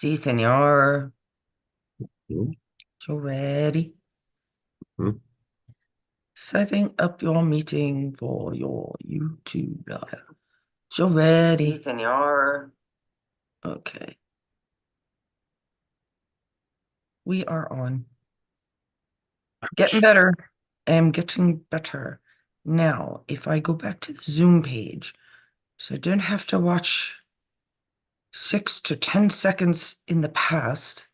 Sí, señor. Mhm. You ready? Mhm. Setting up your meeting for your YouTube live. You ready? Sí, señor. Okay. We are on. Getting better. I'm getting better. Now, if I go back to the Zoom page, so I don't have to watch 6 to 10 seconds in the past.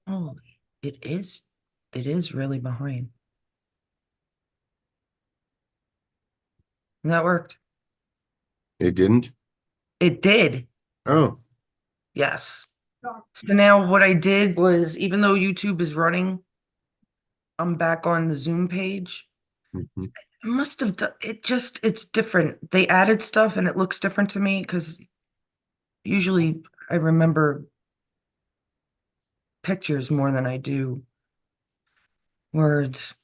Oh, it is. It is really behind. That worked. It didn't? It did. Oh. Yes. So now what I did was, even though YouTube is running, I'm back on the Zoom page. Mhm. I must have done it just, it's different. They added stuff and it looks different to me because usually I remember pictures more than I do words.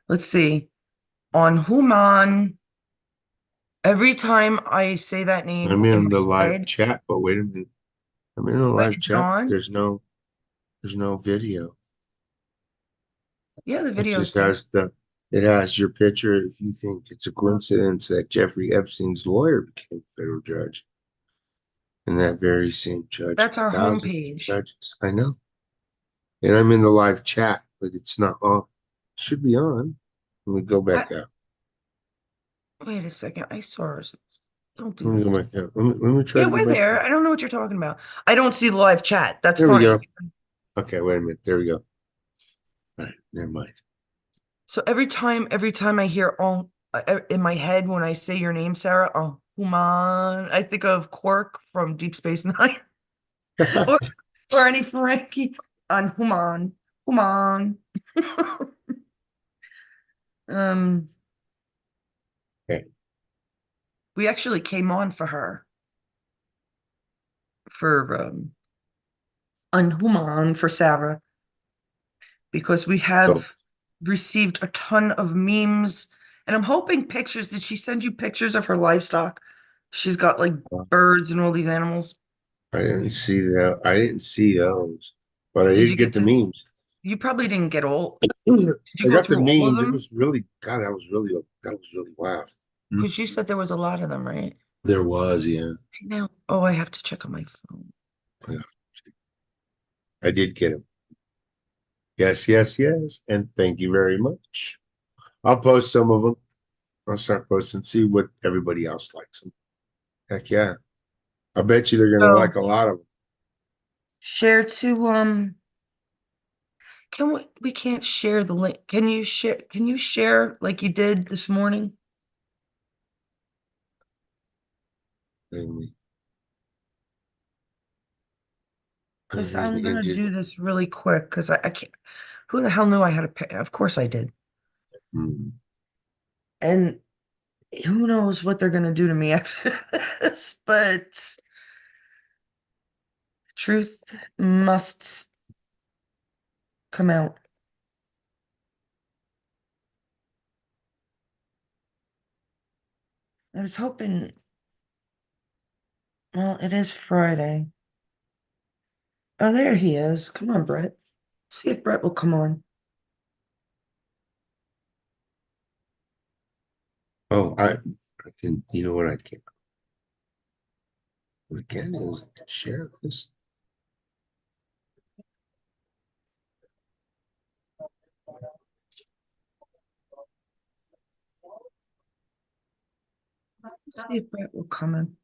Let's see. On Human, every time I say that name I'm in in the my live head, chat, but wait a minute. I'm in the wait, live is it chat. on? There's no video. Yeah, the It video's just there. has it has your picture if you think it's a coincidence that Jeffrey Epstein's lawyer became a federal judge. And that very same judge, That's our thousands of homepage. judges. I know. And I'm in the live chat, but it's not on. Should be on. Let me go I, back out. wait a second. I saw her. Don't do Let me this go to back me. out. Let me try Yeah, to go we're back there. out. I don't know what you're talking about. I don't see the live chat. That's There we fine. go. Okay, wait a minute. There we go. All right, never mind. So every time I hear "oh" in my head when I say your name, Sarah, oh, Human, I think of Quark from Deep Space Nine, or or any Frankie on Human, Human. Um, Okay. we actually came on for her for on Human for Sarah because we So, have received a ton of memes, and I'm hoping pictures. Did she send you pictures of her livestock? She's got like birds and all these animals. I didn't see that. I didn't see those, but I Did you did get get the to? memes. You probably didn't get all. Did you I go got the through all of memes. It them? was really, God, that was really wow. Mm. Because you said there was a lot of them, right? There was, yeah. See now, oh, I have to check on my phone. Yeah, I did get them. Yes, yes, yes. And thank you very much. I'll post some of them. I'll start posting, see what everybody else likes them. Heck yeah. I bet you they're gonna So like a lot of them. share to can we can't share the link. Can you share like you did this morning? And Because the I'm gonna Indian. do this really quick because I can't, who the hell knew I had to pay? Of course I did. Mm. And who knows what they're gonna do to me after this, but the truth must come out. I was hoping, well, it is Friday. Oh, there he is. Come on, Brett. See if Brett will come on. Oh, I can, you know what I can, what I can do is share this. See if Brett will come in.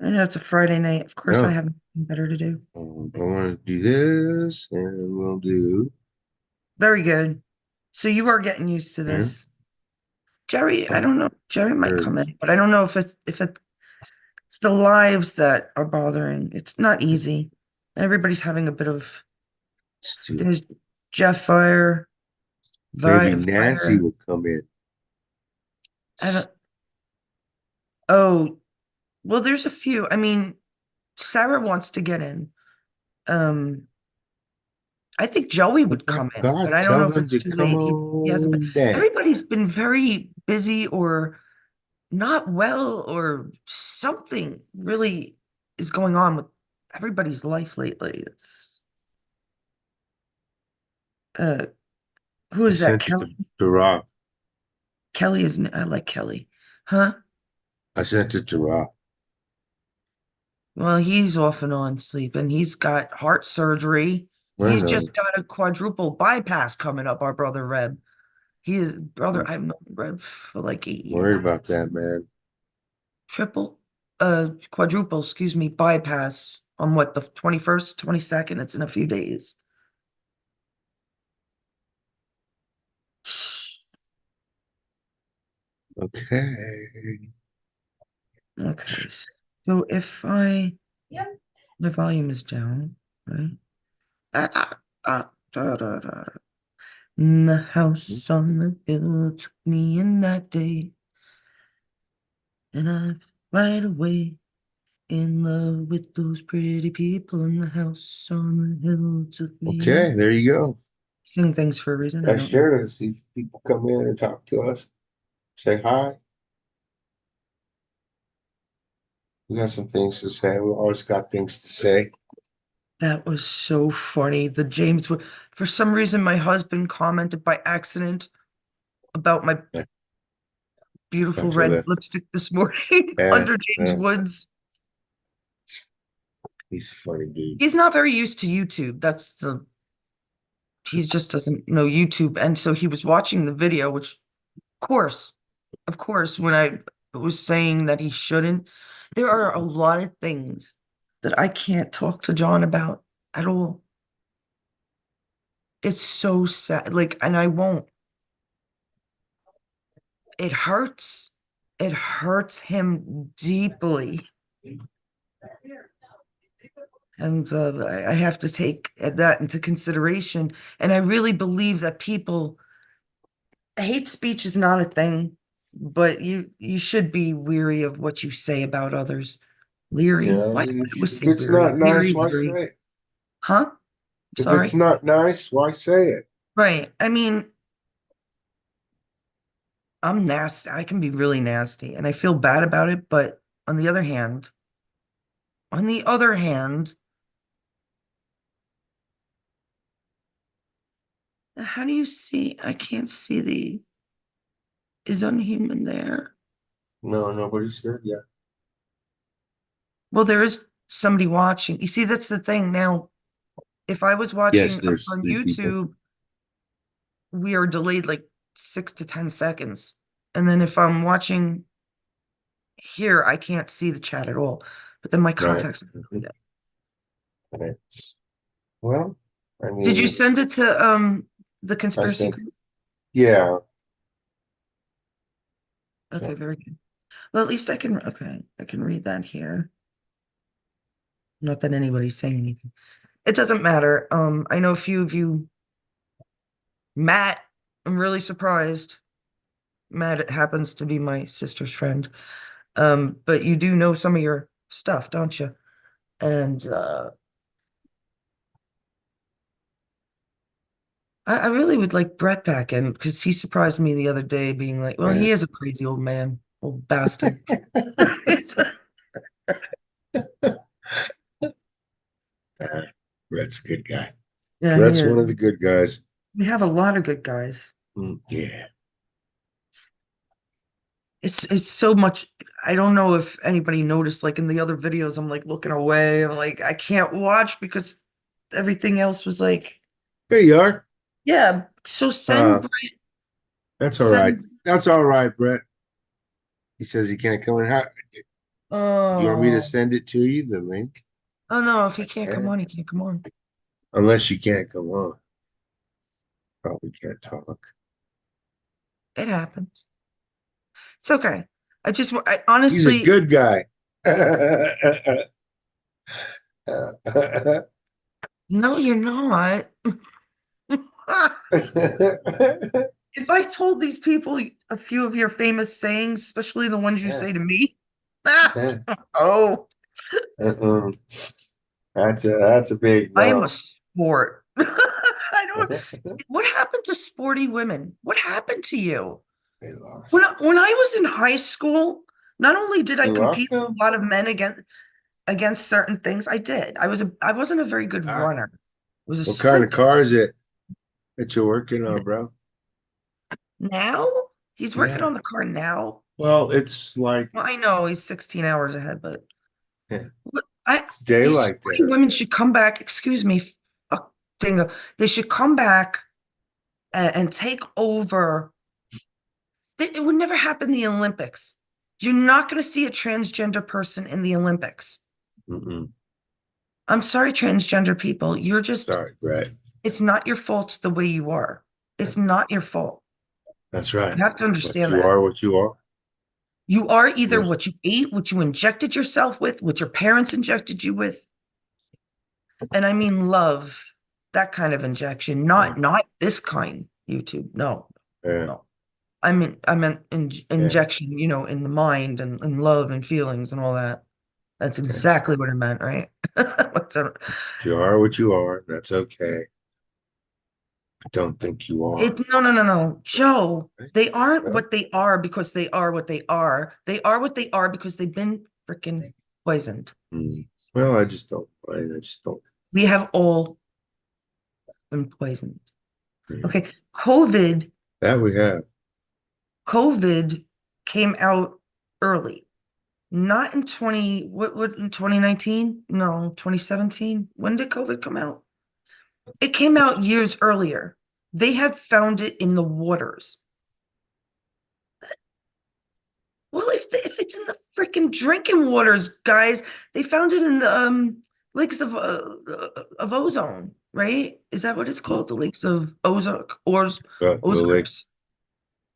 I know it's a Friday night. Of course, I No, have nothing better to do. I want to do this, and we'll do Very good. So you are getting used to yeah. this. Jerry, I Oh, don't know. Jerry might there it come is. in, but I don't know if it's the lives that are bothering. It's not easy. Everybody's having a bit of. Let's do it. There's Jeff Fire, Maybe Nancy Fire. will come in. I don't. Oh, well, there's a few. I mean, Sarah wants to get in. Um, I think Joey would Oh come in, but God, I don't know tell if him it's to too come late. He hasn't been. on down. Everybody's been very busy or not well, or something really is going on with everybody's life lately. It's uh who I is that? sent it Kelly? to Rob. Kelly isn't I like Kelly. Huh? I sent it to Rob. Well, he's off and on sleeping. He's got heart surgery. I He's know. just got a quadruple bypass coming up, our brother Reb. He is brother, I'm I've known Reb for like 8 years. worried about that, man. Triple, quadruple, excuse me, bypass on what, the 21st, 22nd? It's in a few days. Okay. Okay, so if I, my volume is down, right? Ah, ah, ah, da, da, da. The house on the hill took me in that day, and I'm right away in love with those pretty people in the house on the hill took me in. Okay, there you go. Sing things for a reason, I I don't know. shared it to see if people come in and talk to us. Say hi. We got some things to say. We always got things to say. That was so funny. The James, for some reason, my husband commented by accident about my Yeah, beautiful after red that. lipstick this morning Yeah, under James yeah. Woods. He's a funny dude. He's not very used to YouTube. He just doesn't know YouTube. And so he was watching the video, which, of course, when I was saying that he shouldn't, there are a lot of things that I can't talk to John about at all. It's so sad. Like, and I won't. It hurts. It hurts him deeply. And I have to take that into consideration. And I really believe that hate speech is not a thing, but you should be weary of what you say about others. Leery. Yeah, I Why do mean, I always if say it's weary? not nice, Leery, why leery. say it? Huh? If it's Sorry. not nice, why say it? Right. I mean, I'm nasty. I can be really nasty, and I feel bad about it. But on the other hand, how do you see? I can't see is Unhuman there? No, nobody's here yet. Well, there is somebody watching. You see, that's the thing. Now, if I was Yes, watching us there's on three people. YouTube, we are delayed like 6 to 10 seconds. And then if I'm watching here, I can't see the chat at all. But then my Right. contacts. Mhm. Right. Well, I Did mean, you send it's, it to the I conspiracy said, group? yeah, yeah. Okay, very good. Well, at least I can read that here. Not that anybody's saying anything. It doesn't matter. I know a few of you, Matt, I'm really surprised. Matt happens to be my sister's friend. But you do know some of your stuff, don't you? And I really would like Brett back in because he surprised me the other day being like, well, Yeah. he is a crazy old man, old bastard. Uh, Brett's a good guy. Yeah, he Brett's is. one of the good guys. We have a lot of good guys. Yeah. It's so much. I don't know if anybody noticed, like in the other videos, I'm like looking away. I'm like, I can't watch because everything else was like, Here you are. yeah. So Uh, that's all right. send. That's all right, Brett. He says he can't come in. Do you want me to Oh, send it to you, the link? oh no! If he I can't come can. on, he can't come on. Unless you can't come on. Probably can't talk. It happens. It's okay. I He's a honestly, good guy. no, you're not. If I told these people a few of your famous sayings, especially the ones you say to me, oh, Uh-uh. That's a big I am a no. sport. What happened to sporty women? What happened to you? They When lost. I was in high school, not only did I You lost compete with now? a lot of men against certain things, I did. I wasn't a very good Ah, runner. I was a what kind of sprinter. car is it that you're working on, bro? Now he's working Yeah. on the car now. Well, it's like, Well, I know he's 16 hours ahead, but yeah, what- I it's these daylight sporty there. women should come back. Excuse me, dingo. They should come back and take over. It would never happen in the Olympics. You're not going to see a transgender person in the Olympics. Mm-mm. I'm sorry, transgender people. Sorry, right. It's not your fault the way you are. It's not your fault. That's right. You have to But understand you that. are what you are. You are either Yes. what you ate, what you injected yourself with, what your parents injected you with. And I mean love, that kind of injection, Yeah. not this kind, YouTube. No, Yeah. no. I meant Yeah. injection, in the mind and love and feelings and all that. That's Yeah. exactly what I meant, right? You are what you are. That's okay. But don't think you are. No, no, no, no. Joe, Right? they aren't No? what they are because they are what they are. They are what they are because they've been freaking poisoned. Mm. Well, I just don't mind. I just don't. We have all been poisoned. Yeah. Okay. That we have. COVID came out early. Not in 2019? No, 2017. When did COVID come out? It came out years earlier. They had found it in the waters. Well, if it's in the freaking drinking waters, guys, they found it in the lakes of ozone, right? Is that what it's called? The lakes of Ozark or The Ozarks?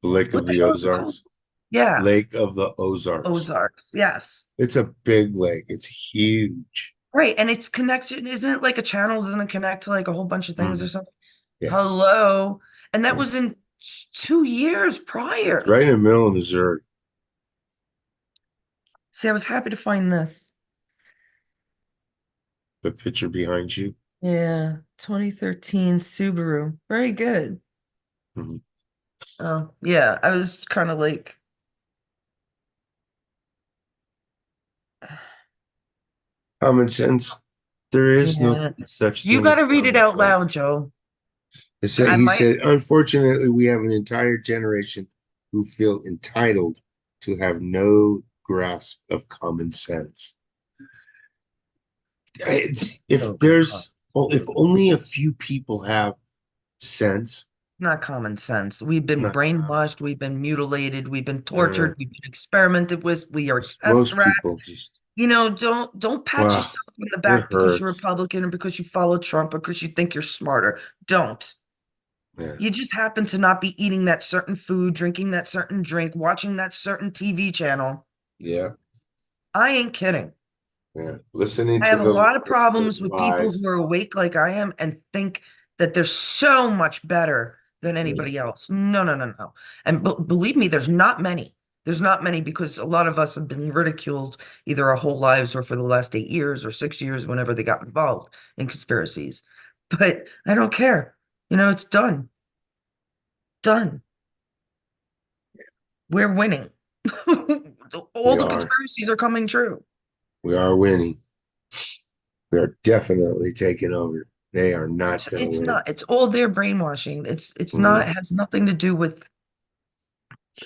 Lake What of the the hell is it called? Ozarks. Yeah, Lake of the Ozarks. Ozarks. Yes. It's a big lake. It's huge. Right. And it's connected, isn't it like a channel? Doesn't it connect to like a whole bunch of things or Mm. something? Yes. Hello. And that Yeah. was in 2 years It's prior. right in the middle of Missouri. See, I was happy to find this. The picture behind you. Yeah, 2013 Subaru. Very good. Mhm. Oh, yeah, I was kind of like, Common sense. There is no yeah. such You thing got as to read it common out loud, sense. Joe. I He might, said, unfortunately, we have an entire generation who feel entitled to have no grasp of common sense. If oh God, if only a few people have sense, not common sense. We've been not common. brainwashed, we've been mutilated, we've been Uh, tortured, we've been experimented with, we are test most rats. people just, Don't pat wow, yourself on the it back because you're hurts. Republican or because you follow Trump or because you think you're smarter. Don't. Yeah, You just happen to not be eating that certain food, drinking that certain drink, watching that certain TV channel. yeah, I ain't kidding. yeah. Listening I to have a lot of the problems with people lies. who are awake like I am and think that they're so much better than Yeah, anybody else. No, no, no, no. And believe me, there's not many. There's not many because a lot of us have been ridiculed either our whole lives or for the last 8 years or 6 years, whenever they got involved in conspiracies. But I don't care. It's done. Done. We're winning. All we the are. conspiracies are coming true. We are winning. We are definitely taking over. They are not going to It's win. not, it's all their brainwashing. It's not, Mhm. it has nothing to do with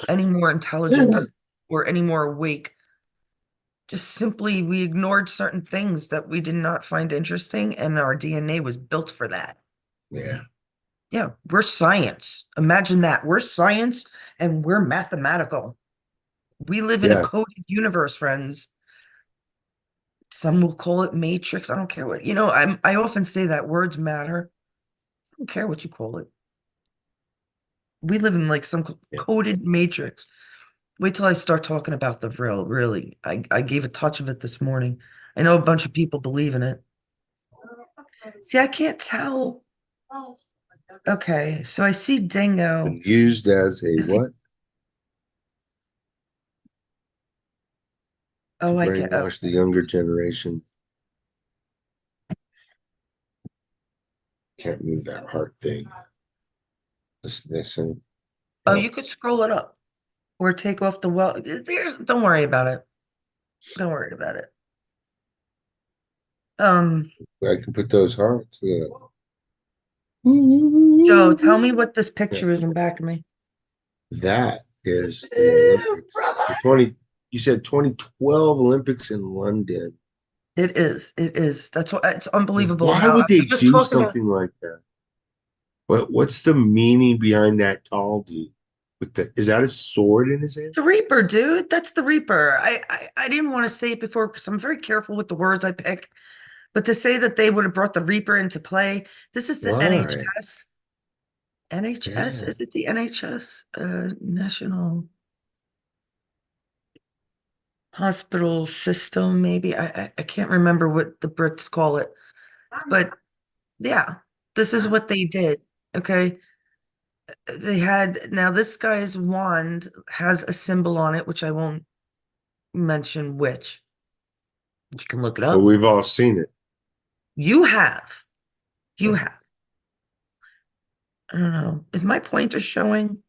any more Yeah. intelligence or any more awake. Just simply we ignored certain things that we did not find interesting, and our DNA was built for that. Yeah. Yeah, we're science. Imagine that. We're science and we're mathematical. We live in a Yeah. coded universe, friends. Some will call it matrix. I don't care what, I often say that words matter. I don't care what you call it. We live in like some Yeah. coded matrix. Wait till I start talking about the real, really. I gave a touch of it this morning. I know a bunch of people believe in it. See, I can't tell. Okay, so I see dingo. Been used as a I see, what? To oh, I get, brainwash the okay. younger generation. Can't move that heart thing. This and Oh, oh, you could scroll it up or take off the well. Don't worry about it. Don't worry about it. Um, I can put those hearts. Joe, tell me what this Yeah. picture is in back of me. That is the Olympics. Brother. The 20, you said 2012 Olympics in London. It is. It is. That's what it's unbelievable Why how I would they was just do talking about something like that? What's the meaning behind that tall dude? Is that a sword in his hand? the Reaper, dude. That's the Reaper. I didn't want to say it before because I'm very careful with the words I pick. But to say that they would have brought the Reaper into play, this is the Why? NHS. NHS? Yeah. Is it the NHS? National Hospital System, maybe. I can't remember what the Brits call it. But yeah, this is what they did. Okay. They had now this guy's wand has a symbol on it, which I won't mention which. You can look it But up. we've all seen it. You have. You Yeah. have. I don't know. Is my pointer showing?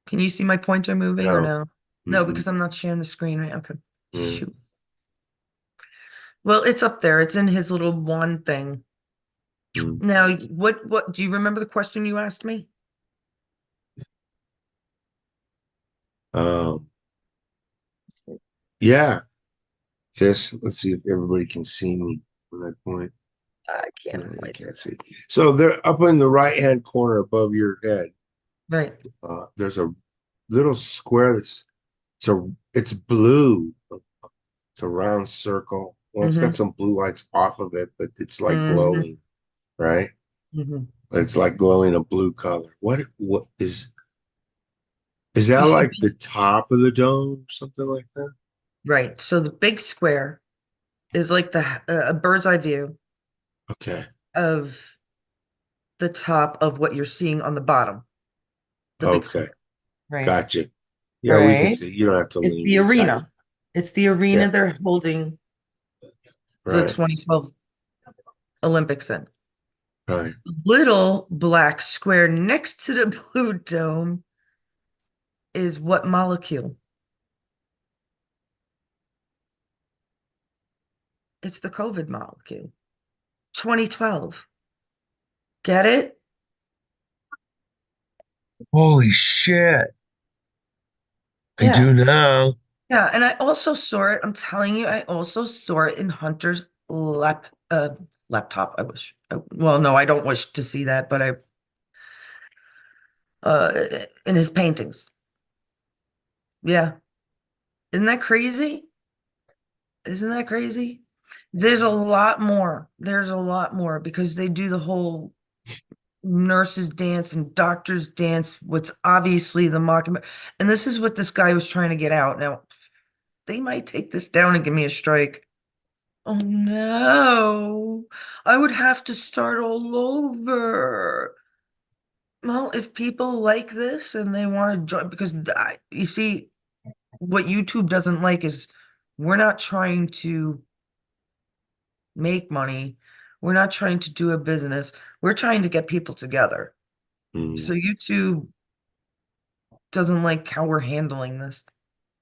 Can you see my pointer moving or No. no? No, Mm-mm. because I'm not sharing the screen, right? Okay. Mm. Shoot. Well, it's up there. It's in his little wand thing. Mm. Now, what do you remember the question you asked me? Um, yeah. Just let's see if everybody can see me from that point. I can't No, you quite. can't see. So they're up in the right hand corner above your head. Right. There's a little square it's blue. It's a round circle. Well, it's got Mm-hmm. some blue lights off of it, but it's like Mm-hmm. glowing, right? Mm-hmm. It's like glowing a blue color. What is that You see, like the top of the dome? Something like that? right. So the big square is like a bird's eye view Okay. of the top of what you're seeing on the bottom, the big Okay. square, right? Gotcha. Yeah, we can Right. see. You don't have to It's lean the in. Gotcha. arena. It's the arena Yeah. they're holding the Right. 2012 Olympics in. Right. Little black square next to the blue dome is what molecule? It's the COVID molecule. 2012. Get it? Holy shit. I Yeah. do now. Yeah. And I also saw it. I'm telling you, I also saw it in Hunter's laptop. I wish. Well, no, I don't wish to see that, but in his paintings. Yeah. Isn't that crazy? Isn't that crazy? There's a lot more. There's a lot more because they do the whole nurses dance and doctors dance, what's obviously the mockumentary. And this is what this guy was trying to get out. Now, they might take this down and give me a strike. Oh no, I would have to start all over. Well, if people like this and they want to join, because you see, what YouTube doesn't like is we're not trying to make money. We're not trying to do a business. We're trying to get people together. So Mm, YouTube doesn't like how we're handling this.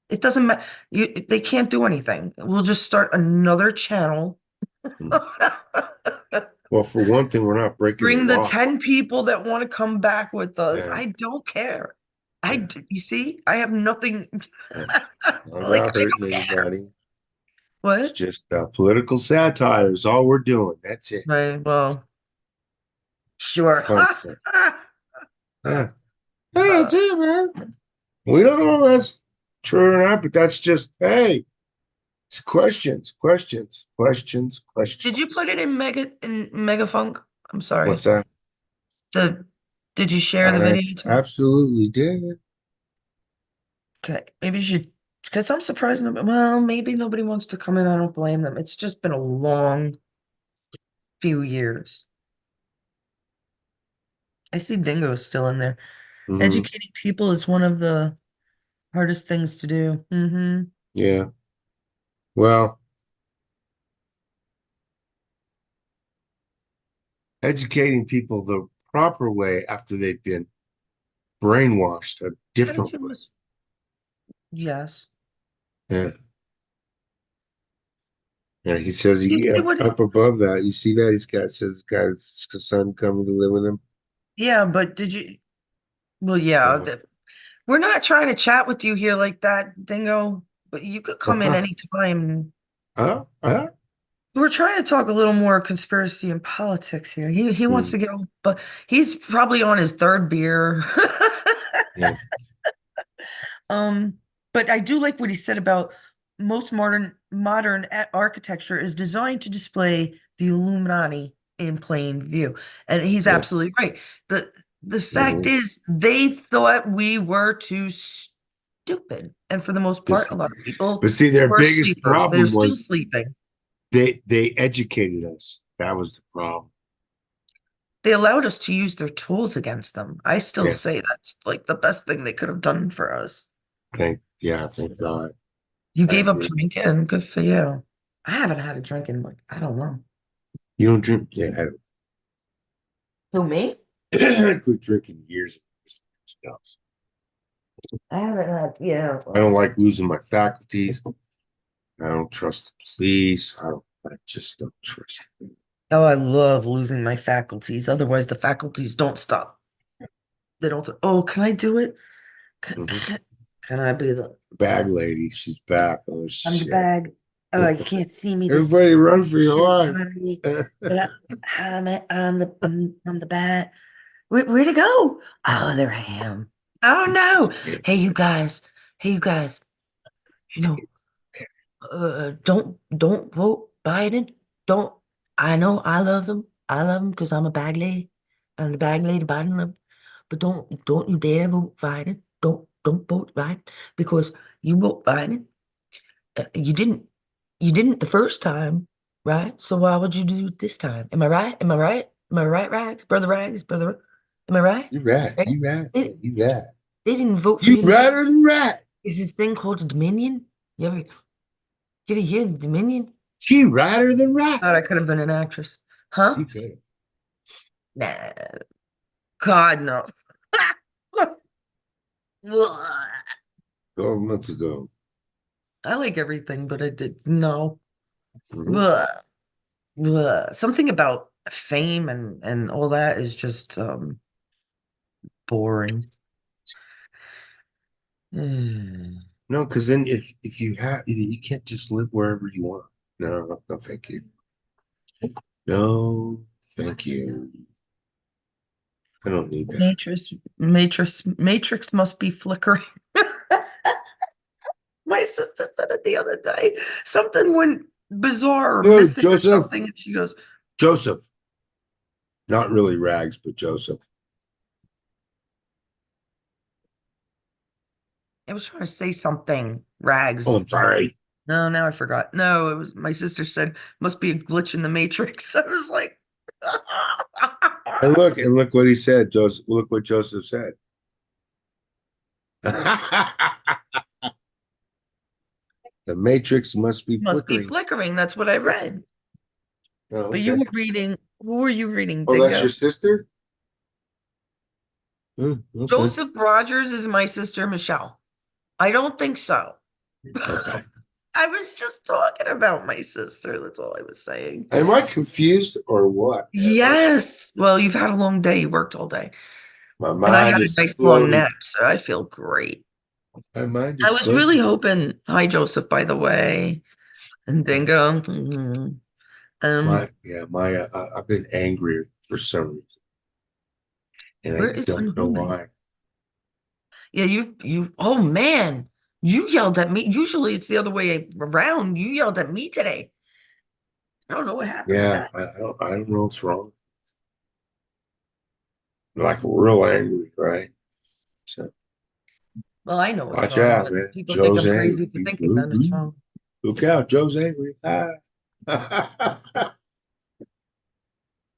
It doesn't matter. They can't do anything. We'll just start another channel. mm. Well, for one thing, we're not breaking the Bring the law. 10 people that want to come back with us. Yeah. I don't care. Yeah. You see, I have nothing. Yeah. Not Like, about I hurting don't care. anybody. It's What? just political satire is all we're doing. That's it. Right. Well, sure. Fun stuff. Yeah. Hey, that's it, man. We don't know if that's true or not, but that's just, hey, it's questions, questions, questions, Did you questions. put it in Mega Funk? I'm sorry. What's that? The did you share the I video to me? absolutely did. Okay, maybe you should, because I'm surprised. Well, maybe nobody wants to come in. I don't blame them. It's just been a long few years. I see Dingo's still in there. Hmm. Educating people is one of the hardest things to do. Yeah. Well, educating people the proper way after they've been brainwashed a different Attitude way. was, yes. Yeah. Yeah, he says You he say what up above that. You see that he's got says he's got his son coming to live with him. yeah, but did you, well, yeah, Uh, we're not trying to chat with you here like that, Dingo, but you could come in anytime. uh, We're trying to talk a little more conspiracy and politics here. He wants mm, to go, but he's probably on his third beer. yeah, Um, but I do like what he said about most modern architecture is designed to display the Illuminati in plain view. And he's yeah. absolutely right. The fact Mhm. is they thought we were too stupid. And for the most part, This, a lot of people but see, their were biggest sleepers. They're problem still was sleeping. they educated us. That was the problem. They allowed us to use their tools against them. I still Yeah, say that's like the best thing they could have done for us. thank God. You I gave up agree. drinking. Good for you. I haven't had a drink in like, I don't know. You don't drink? Yeah, Who, me? I quit drinking years ago. I haven't had, yeah. I don't like losing my faculties. I don't trust the police. I just don't trust them. Oh, I love losing my faculties. Otherwise, the faculties don't stop. They don't say, oh, can I do it? Mhm. Can I be the, Bag lady, she's back. Oh I'm the shit. bag. Oh, you can't see me. This Everybody run for your is life. behind me. But I'm the bag. Where'd it go? Oh, there I am. Oh no. Hey, you guys. Hey, you guys. You know, don't vote Biden. Don't. I know I love him. I love him because I'm a bag lady. I'm the bag lady. Biden love. But don't you dare vote Biden. Don't vote Biden because you vote Biden. You didn't the first time, right? So why would you do it this time? Am I right? Am I right? Am I right, Rags? Brother Rags, brother. Am I right? You rat, Right? you rat, They, you rat. they didn't vote for You him the ratter first. than rat. Is this thing called the Dominion? You ever hear the Dominion? She ratter than rat. Thought I could have been an actress. Huh? You could. Nah. God, no. 12 months ago. I like everything, but I did no. Mhm. Blah. Blah. Something about fame and all that is just boring. Hmm. No, because then if you have you can't just live wherever you want. No, no, thank you. No, thank you. I don't need that. Matrix must be flickering. My sister said it the other day. Something went bizarre or No, missing or Joseph, something, and she goes, Joseph. Not really Rags, but Joseph. I was trying to say something, Oh, rags. I'm sorry. No, now I forgot. No, it was my sister said must be a glitch in the matrix. I was like, And look what he said, Joseph. Look what Joseph said. The matrix must be must be flickering. flickering. That's what I read. Oh, But you okay. were reading, who were you reading, Oh, that's your Dingo? sister? Okay. Joseph Rogers is my sister Michelle. I don't think so. Okay. I was just talking about my sister. That's all I was saying. Am I confused or what, man? Yes. Well, you've had a long day. You worked all day. My And I mind had a is nice long floating. nap, so I feel great. My mind I is was really floating. hoping, hi Joseph, by the way, and Dingo. I've been angry for some reason, and I Where is don't know unhuman? why. Yeah, oh man, you yelled at me. Usually it's the other way around. You yelled at me today. I don't know what happened with Yeah, that. I don't know what's wrong. Like real angry, right? So Well, I know what's watch wrong, out, but man. people think Joe's I'm crazy angry. for thinking that it's wrong. Look out, Joe's angry. Ah.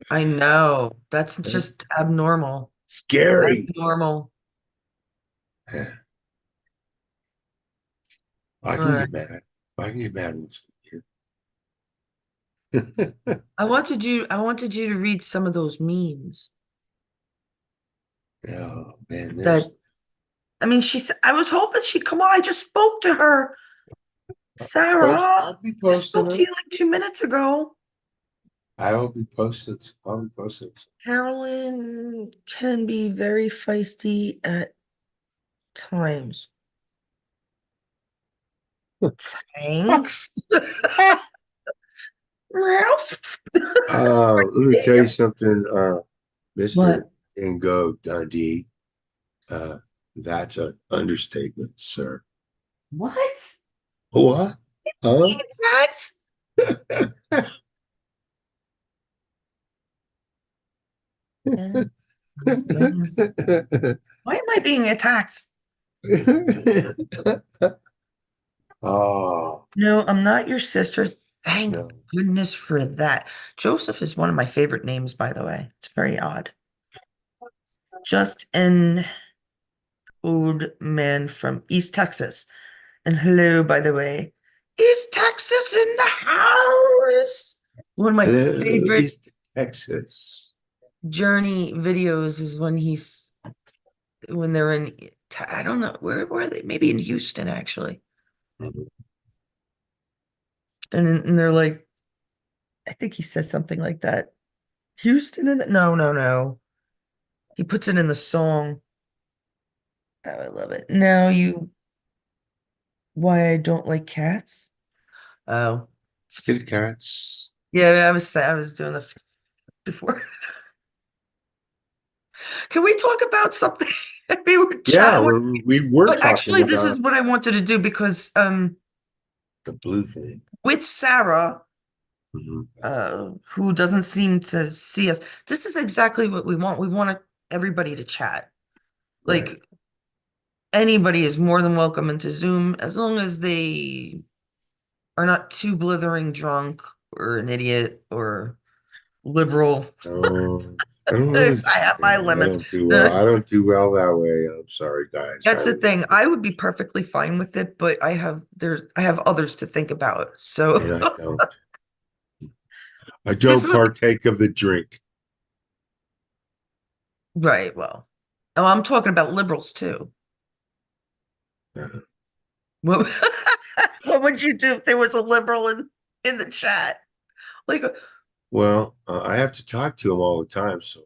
I know. That's just abnormal. Scary. Abnormal. Yeah, I All can right. get mad. I can get mad. I wanted you to read some of those memes Oh man, that, there's I mean, I was hoping she'd come on. I just spoke to her. Sarah, I'll be just posting spoke to them. you like 2 minutes ago. I will be posting. I'll be posting. Carolyn can be very feisty at times. Thanks, Ralph. Let me tell you something, Mr. What? Ingo Dundee. Uh, that's an understatement, sir. What? What? Huh? Being attacked? Yes. Yes. Why am I being attacked? Oh, No, I'm not your sister. Thank no. goodness for that. Joseph is one of my favorite names, by the way. It's very odd. Just an old man from East Texas. And hello, by the way. East Texas in the house. One of my Hello, favorite East Texas. Journey videos is when they're in, I don't know, where were they? Maybe in Houston, actually. And they're like, I think he says something like that. Houston in the, no, no, no. He puts it in the song. Oh, I love it. Now you, why I don't like cats? Oh, Kitty cats. yeah, I was doing the before. Can we talk about something? We were Yeah, chatting with, we were but talking actually, this about is what I wanted to do because the blue thing. with Sarah, Mhm. who doesn't seem to see us, this is exactly what we want. We want everybody to chat. Right. Like anybody is more than welcome into Zoom as long as they are not too blithering drunk or an idiot or liberal. Um, I don't really, I have my I limits. don't do well. I don't do well that way. I'm sorry, guys. I That's the really thing. I would be perfectly fine with it, but I have others to think about. So and I don't. I this don't is partake of the drink. right. Well, oh, I'm talking about liberals too. Uh, What, what would you do if there was a liberal in the chat? Like, well, I have to talk to them all the time, so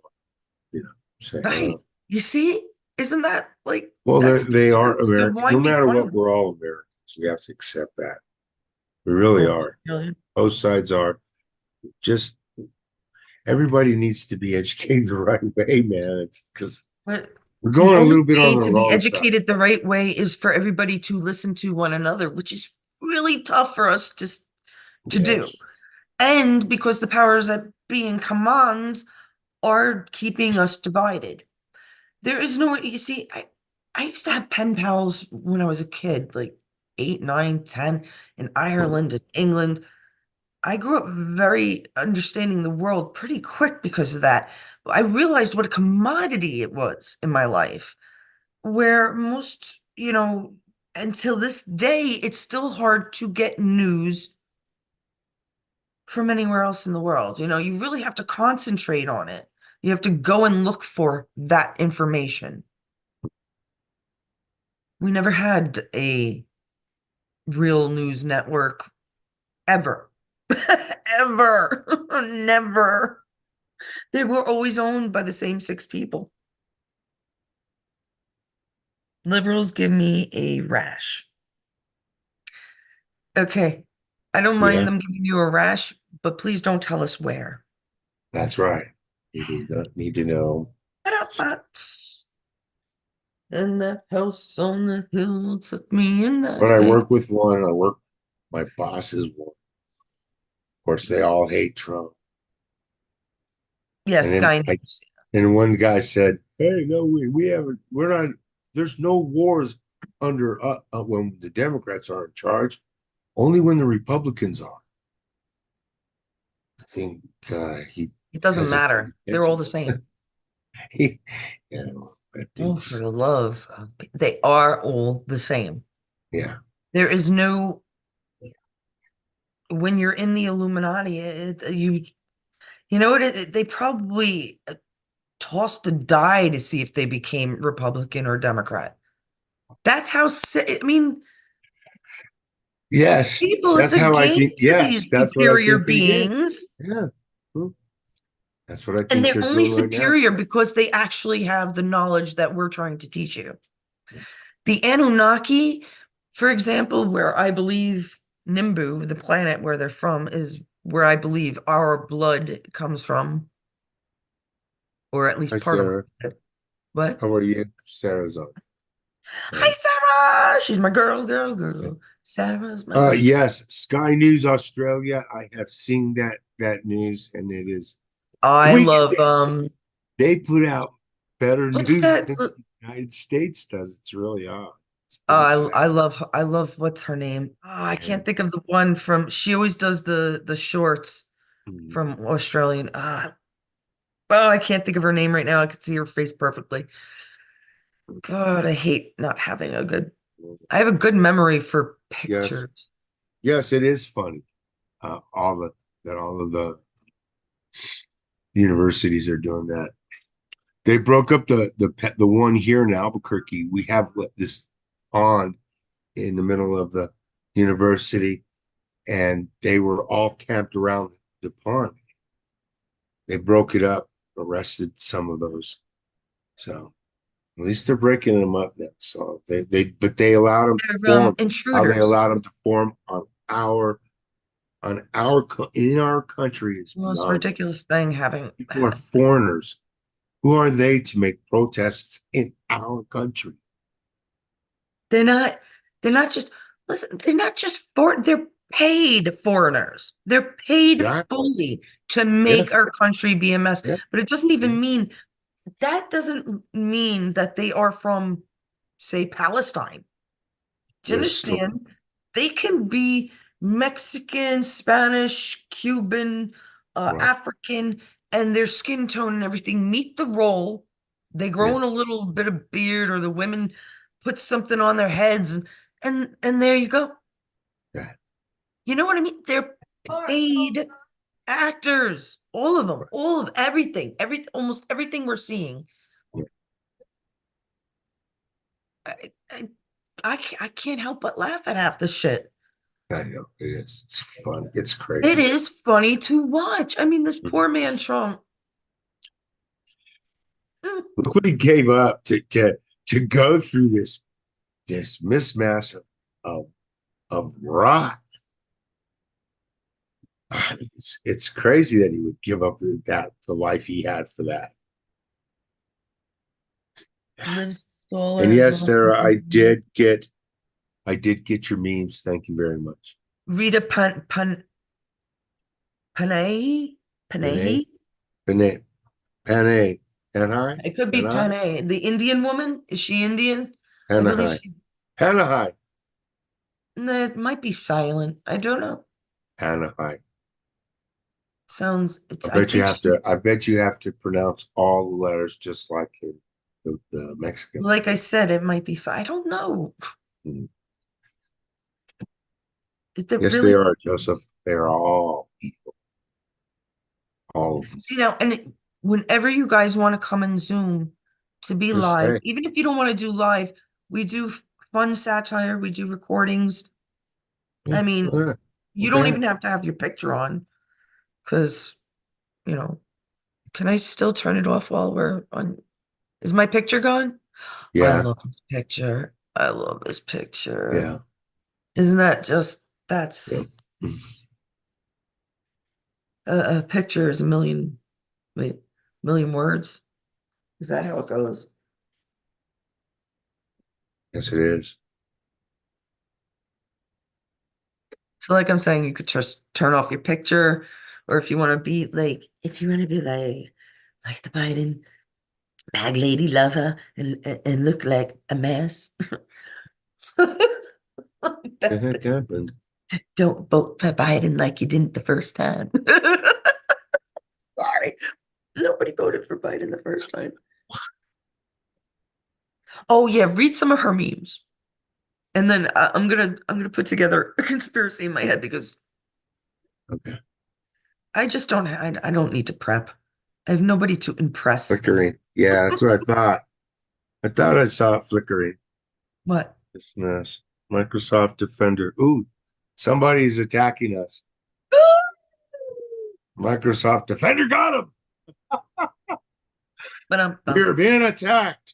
say right. hello. You see? Isn't that like Well, that's the they are truth? So American. why No make matter fun of what, them? we're all Americans. We have to accept that. We really Oh, are. really? Both sides are. Just everybody needs to be educated the right way, man. It's because But we're the going a only little bit on way the to be wrong side. educated the right way is for everybody to listen to one another, which is really tough for us to do. Yes. And because the powers that be in command are keeping us divided. There is no, you see, I used to have pen pals when I was a kid, like 8, 9, 10, in Ireland and England. I grew up very understanding the world pretty quick because of that. I realized what a commodity it was in my life, where most, until this day, it's still hard to get news from anywhere else in the world. You really have to concentrate on it. You have to go and look for that information. We never had a real news network ever. Ever. Never. They were always owned by the same six people. Liberals give me a rash. Okay. I don't mind Yeah, them giving you a rash, but please don't tell us where. that's right. You do not need to know. And the house on the hill took me in But that I day. work with one. I work. My boss is one. Of course, they all hate Trump. And Yes, then Sky I News. and one guy said, "Hey, no, we haven't. We're not. There's no wars under when the Democrats are in charge. Only when the Republicans are." I think he It doesn't hasn't paid matter. They're all attention. the same. He, that Oh, for dude's the love of, they are all the same. yeah. There is no when you're in the Illuminati, you know what? They probably tossed a die to see if they became Republican or Democrat. That's how, I mean, Yes, people, it's that's a how I game think. to Yes, these that's what I superior think they did. beings. Yeah, hmm, that's what I And think they're they're only doing right now. superior because they actually have the knowledge that we're trying to teach you. The Anunnaki, for example, where I believe Nimbu, the planet where they're from, is where I believe our blood comes from, or at Hi, least part of Sarah. it. But How are you? Sarah's on. hi, Sarah. She's my girl, girl, girl. Sarah's my girl. Yes, Sky News Australia. I have seen that news, and it is I we love they put out better what's news that? than the United States does. It's really odd. It's pretty sad. I love what's her name? Oh, I Yeah. can't think of the one from she always does the shorts Mhm. from Australian. Oh, I can't think of her name right now. I could see her face perfectly. God, I hate not having a good. I have a good memory for Yes, pictures. yes, it is funny. All of the universities are doing that. They broke up the one here in Albuquerque. We have this pond in the middle of the university, and they were all camped around the pond. They broke it up, arrested some of those. So at least they're breaking them up now. So but they allowed them to They're form. How they intruders. allowed them to form in our country is Most beyond me. ridiculous thing having People are foreigners. Who are they to make protests in our country? they're not they're not just listen, they're not just they're paid foreigners. They're paid Exactly. fully to Yeah. make our country be a mess. Yeah. But it doesn't Yeah. even mean that doesn't mean that they are from, say, Palestine. Do you Yes. So, understand? They can be Mexican, Spanish, Cuban, right. African, and their skin tone and everything meet the role. They grow Yeah. in a little bit of beard, or the women put something on their heads, and there you go. Yeah. You know what I mean? They're paid actors, all of them, Right. all of everything, almost everything we're seeing. Yeah. I, I, I can't help but laugh at half the shit. I know it is. It's fun. It's It crazy. is funny to watch. I mean, this Mhm. poor man Trump. mm, Look what he gave up to go through this mismatch of of rot. It's crazy that he would give up the life he had for that. Live And Stoller is yes, also Sarah, I did get your memes. Thank you very much. Rita Panahi Panay, Panahi. Panay, Panay, Panay, It could be Panay, Panay. The Indian woman, is she Indian? I believe Panay, she. Panay, That might be silent. I don't know. Panay. Sounds. It's. I I bet you think have to. she. I bet you have to pronounce all the letters just like in the Mexican Like I language. said, it might be. I don't know. Mhm. It Yes, they really are, Joseph. is. They are all equal, all of them. See now, whenever you guys want to come in Zoom to be Just live, say, even if you don't want to do live, we do fun satire, we do recordings. yeah, I mean, yeah, you don't okay, even have to have your picture on because, you know, can I still turn it off while we're on? Is my picture gone? I yeah, love this picture. I love this picture. yeah, Isn't that just, yeah. that's a picture is a million, wait, million words? Is that how it goes? Yes, it is. So like I'm saying, you could just turn off your picture, or if you want to be like the Biden bag lady lover and look like a mess. The heck happened? Don't vote for Biden like you didn't the first time. Sorry. Nobody voted for Biden the first time. Oh yeah, read some of her memes. And then I'm gonna put together a conspiracy in my head because Okay. I just don't, I don't need to prep. I have nobody to impress. Flickering. Yeah, that's what I thought. I thought I saw it flickering. What? This mess. Microsoft Defender. Ooh, somebody's attacking us. Microsoft Defender got him. But I'm We bum. are being attacked.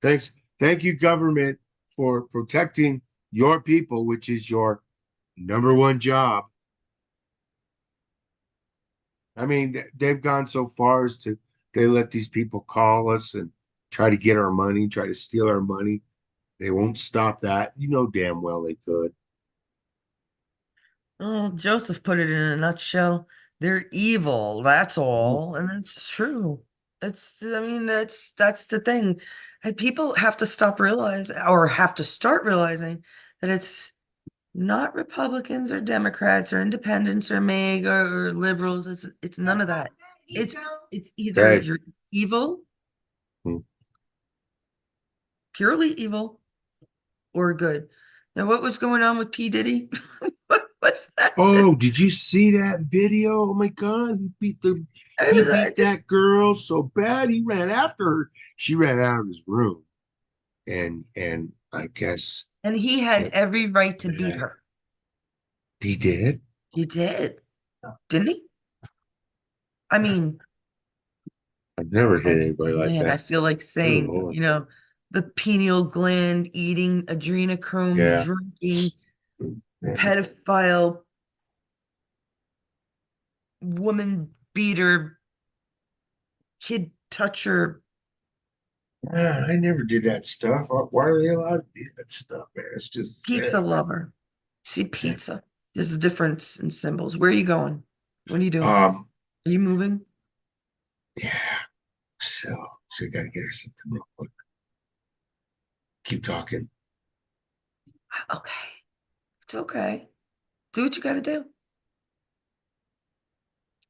Thanks. Thank you, government, for protecting your people, which is your number one job. I mean, they've gone so far as to they let these people call us and try to get our money, try to steal our money. They won't stop that. You know damn well they could. Oh, Joseph put it in a nutshell. They're evil, that's Mhm. all. And it's true. I mean, that's the thing. And people have to stop realize or have to start realizing that it's not Republicans or Democrats or independents or MAGA or liberals. It's none of that. It's it's either Okay. you're evil, Hmm. purely evil, or good. Now, what was going on with P. Diddy? What was that? Oh, did you see that video? Oh my God, I he was I beat just that girl so bad he ran after her. She ran out of his room, and I guess and he had that, every right to beat that her. he did. He did, didn't he? I mean, I've never hit oh anybody like man, I that. feel like Good saying, Lord. the pineal gland eating, adrenochrome Yeah. drinking, pedophile, woman beater, kid toucher, Man, I never did that stuff. Why are they allowed to do that stuff, man? It's just pizza sick. lover. See, pizza. There's a difference in symbols. Where are you going? What are you doing? Um, Are you moving? yeah. So I gotta get her something real quick. Keep talking. Okay, it's okay. Do what you got to do.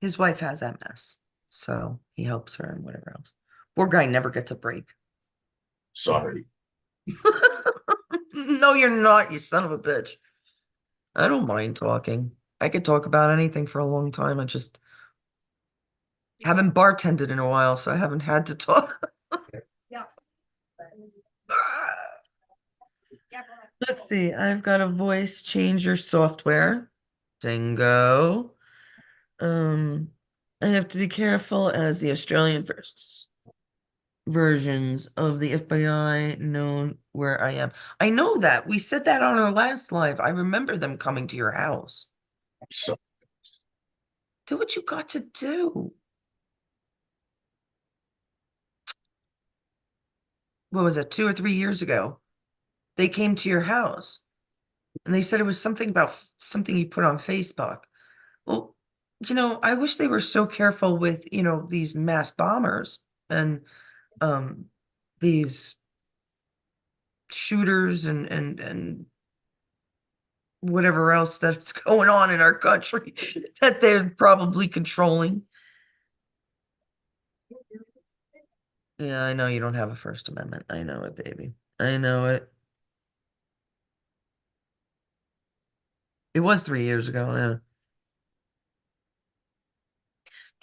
His wife has MS, so he helps her and whatever else. Poor guy never gets a break. Sorry. No, you're not, you son of a bitch. I don't mind talking. I could talk about anything for a long time. I just haven't bartended in a while, so I haven't had to talk. Let's see. I've got a voice changer software. Dingo. Um, I have to be careful as the Australian versions of the FBI know where I am. I know that. We said that on our last live. I remember them coming to your house. So Do what you got to do. What was it, 2 or 3 years ago? They came to your house and they said it was something about something you put on Facebook. Well, I wish they were so careful with, these mass bombers and um these shooters and whatever else that's going on in our country that they're probably controlling. Yeah, I know you don't have a First Amendment. I know it, baby. I know it. It was 3 years ago. Yeah.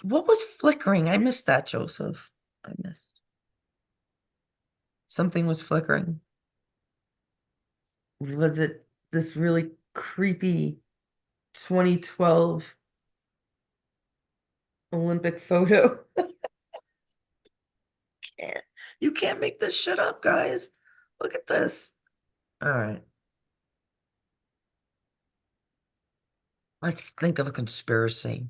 What was flickering? I missed that, Joseph. I missed. Something was flickering. Was it this really creepy 2012 Olympic photo? Can't, you can't make this shit up, guys. Look at this. All right. Let's think of a conspiracy.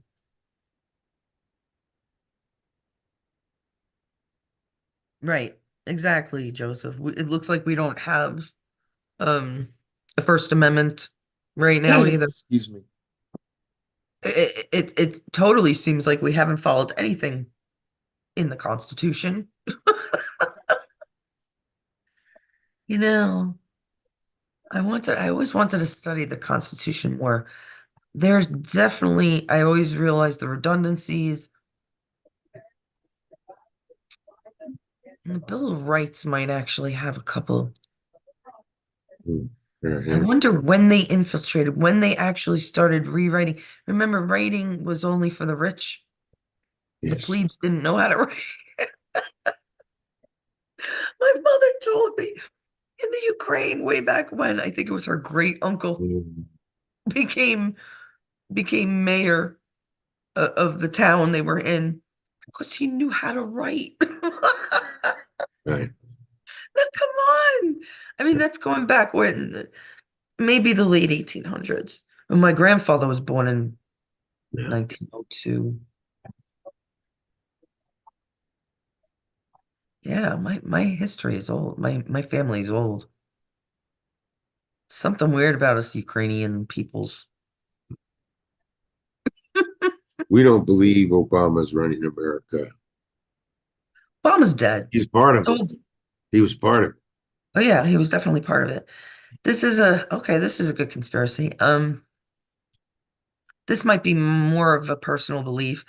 Right. Exactly, Joseph. It looks like we don't have um a First Amendment right now either. excuse me. It totally seems like we haven't followed anything in the Constitution. You know, I always wanted to study the Constitution more. There's definitely, I always realize the redundancies. And the Bill of Rights might actually have a couple. Hmm. I Uh-huh. wonder when they infiltrated, when they actually started rewriting. Remember, writing was only for the rich. The Yes. plebes didn't know how to write. My mother told me in the Ukraine way back when, I think it was her great uncle Mm. became became mayor of the town they were in because he knew how to write. Right. Now, come on. I mean, that's going back when maybe the late 1800s. When my grandfather was born in Yeah. 1902. Yeah, my history is old. My family is old. Something weird about us Ukrainian peoples. We don't believe Obama's running America. Obama's dead. He's part of it. Told. He was part of it. Oh yeah, he was definitely part of it. This is a good conspiracy. This might be more of a personal belief.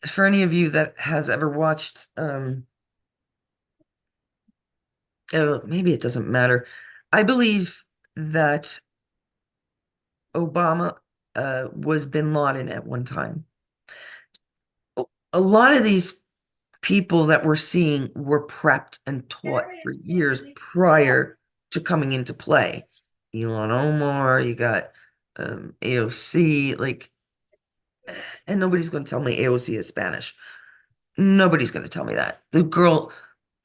For any of you that has ever watched maybe it doesn't matter. I believe that Obama was bin Laden at one time. A lot of these people that we're seeing were prepped and taught for years prior to coming into play. Elon Omar, you got AOC, like, and nobody's going to tell me AOC is Spanish. Nobody's going to tell me that. The girl,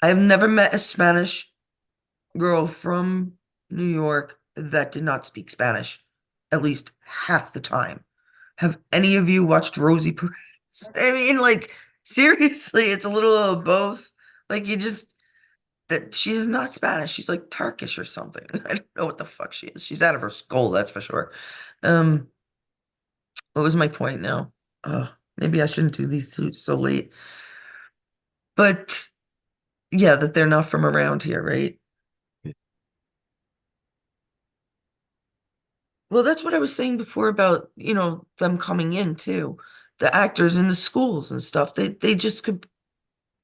I've never met a Spanish girl from New York that did not speak Spanish, at least half the time. Have any of you watched Rosie Perez? I mean, like, seriously, it's a little of both. Like, you just, that she's not Spanish. She's like Turkish or something. I don't know what the fuck she is. She's out of her skull, that's for sure. Um, what was my point now? Maybe I shouldn't do these two so late. But yeah, that they're not from around here, right? Well, that's what I was saying before about, them coming in too. The actors in the schools and stuff. They just could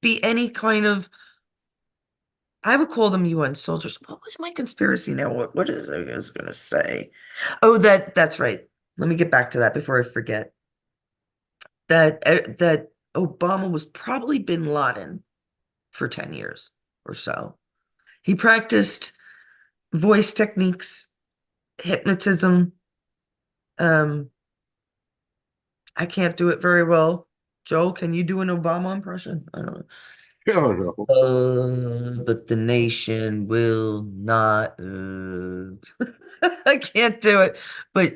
be any kind of, I would call them UN soldiers. What was my conspiracy now? What is I was gonna say? Oh, that's right. Let me get back to that before I forget. That Obama was probably bin Laden for 10 years or so. He practiced voice techniques, hypnotism. Um, I can't do it very well. Joe, can you do an Obama impression? I don't know. Oh no. But the nation will not. I can't do it. But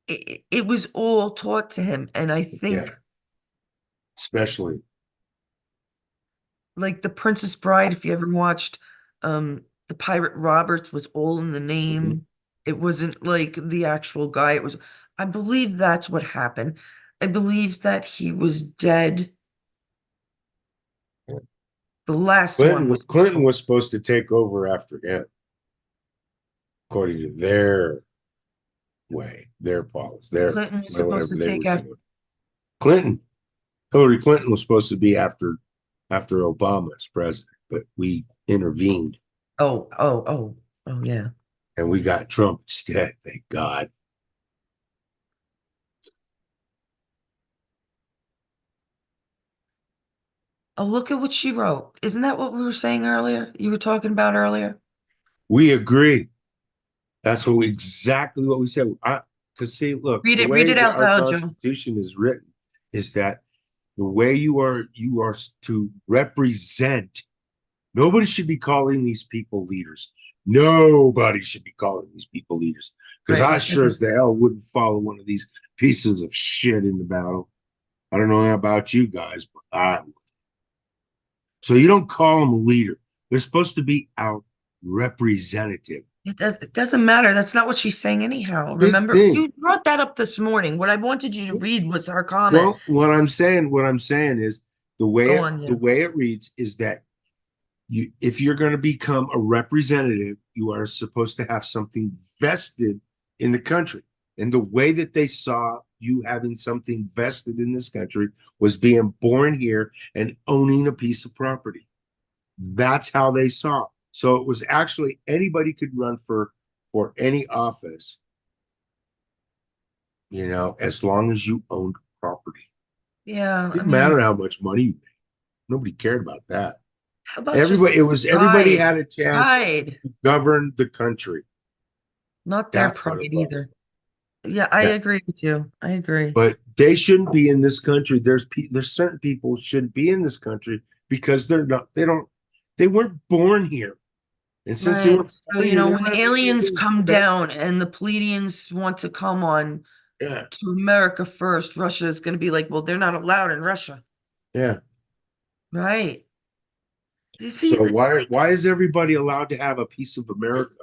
it was all taught to him. And I Yeah. think, Especially. like The Princess Bride, if you ever watched, the Pirate Roberts was all in the Mhm. name. It wasn't like the actual guy. I believe that's what happened. I believe that he was dead. The last one was Clinton killed. was supposed to take over after him, according to their way, their policy, their Clinton was supposed whatever to they take were after. doing. Clinton, Hillary Clinton was supposed to be after Obama as president, but we intervened Oh, yeah. and we got Trump instead. Thank God. Oh, look at what she wrote. Isn't that what we were saying earlier? You were talking about earlier? We agree. That's exactly what we said. Because see, look, the Read way it that out our loud, Joe. Constitution is written is that the way you are to represent. Nobody should be calling these people leaders. Nobody should be calling these people leaders because Right, we I sure as shouldn't. the hell wouldn't follow one of these pieces of shit in the battle. I don't know about you guys, but I would. So you don't call them a leader. They're supposed to be our representative. It doesn't matter. That's not what she's saying anyhow. Big Remember, thing. you brought that up this morning. What I wanted you to read was her comment. Well, what I'm saying is Go on, the yeah. way it reads is that if you're going to become a representative, you are supposed to have something vested in the country. And the way that they saw you having something vested in this country was being born here and owning a piece of property. That's how they saw it. So it was actually anybody could run for for any office, as long as you owned property. Yeah, I Didn't mean, matter how much money you made. Nobody cared about that. how about just Everybody pride? had a chance Pride, to govern the country. not their That's what pride it was. either. Yeah, I Yeah. agree with you. I agree. But they shouldn't be in this country. There's certain people who shouldn't be in this country because they weren't born here. And since they Right. weren't So, born here, they when don't have any aliens of the come best. down and the Pleiadians want to come on Yeah. to America first, Russia is going to be like, well, they're not allowed in Russia. Yeah. Right. You see, So it's why like, why is everybody allowed to have a piece of America?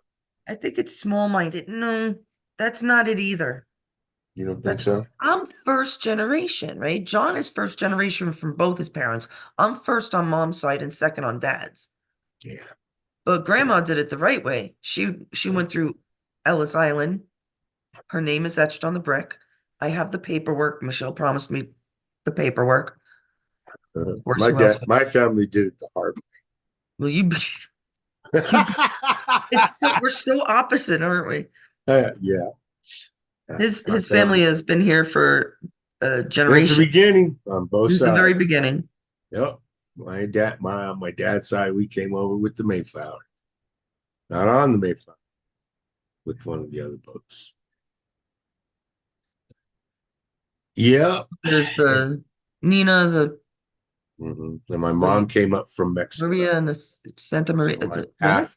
I think it's small-minded. No, that's not it either. You don't think That's so? I'm first generation, right? John is first generation from both his parents. I'm first on mom's side and second on dad's. Yeah. But grandma did it the right way. She went through Ellis Island. Her name is etched on the brick. I have the paperwork. Michelle promised me the paperwork. Of course, My who else? my family did it the hard Well, you, way. we're so opposite, aren't we? Yeah. My His family family has been here for a since the generation, beginning on both since the very sides. beginning. Yep. My dad's side, we came over with the Mayflower, not on the Mayflower, with one of the other boats. Yep. There's the Nina, the And my what do mom you, came up from Mexico, Maria, and the Santa Maria. so What?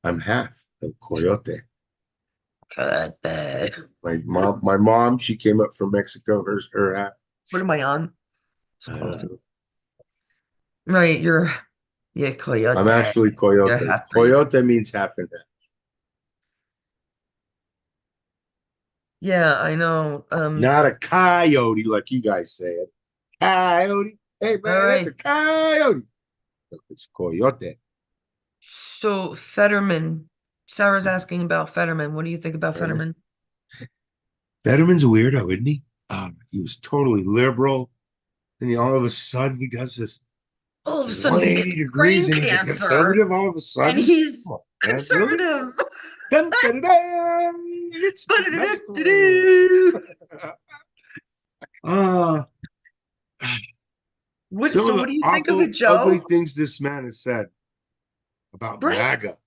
I'm half of Coyote. God, My mom, she came up from Mexico. Her half. what am I on? It's close. Uh, Right, yeah, I'm Coyote. actually You're Coyote. half breed. Coyote means half and half. Yeah, I know. Not a coyote like you guys say it. Coyote. Hey All man, that's right. a coyote. It's coyote. So Fetterman, Sarah's asking about Fetterman. What do you think about Fetterman. Fetterman? Fetterman's a weirdo, isn't he? He was totally liberal. And all of a sudden he does this All of a sudden he gets 180 degrees brain and he's a cancer conservative all of a and sudden. he's Come on, man. Really? conservative. Dun, dun, dun, dun. It's magical. Ba-da-da-da-da-do. Ah, some of So the what do you think of it, awful, ugly Joe? things this man has said about Right? MAGA,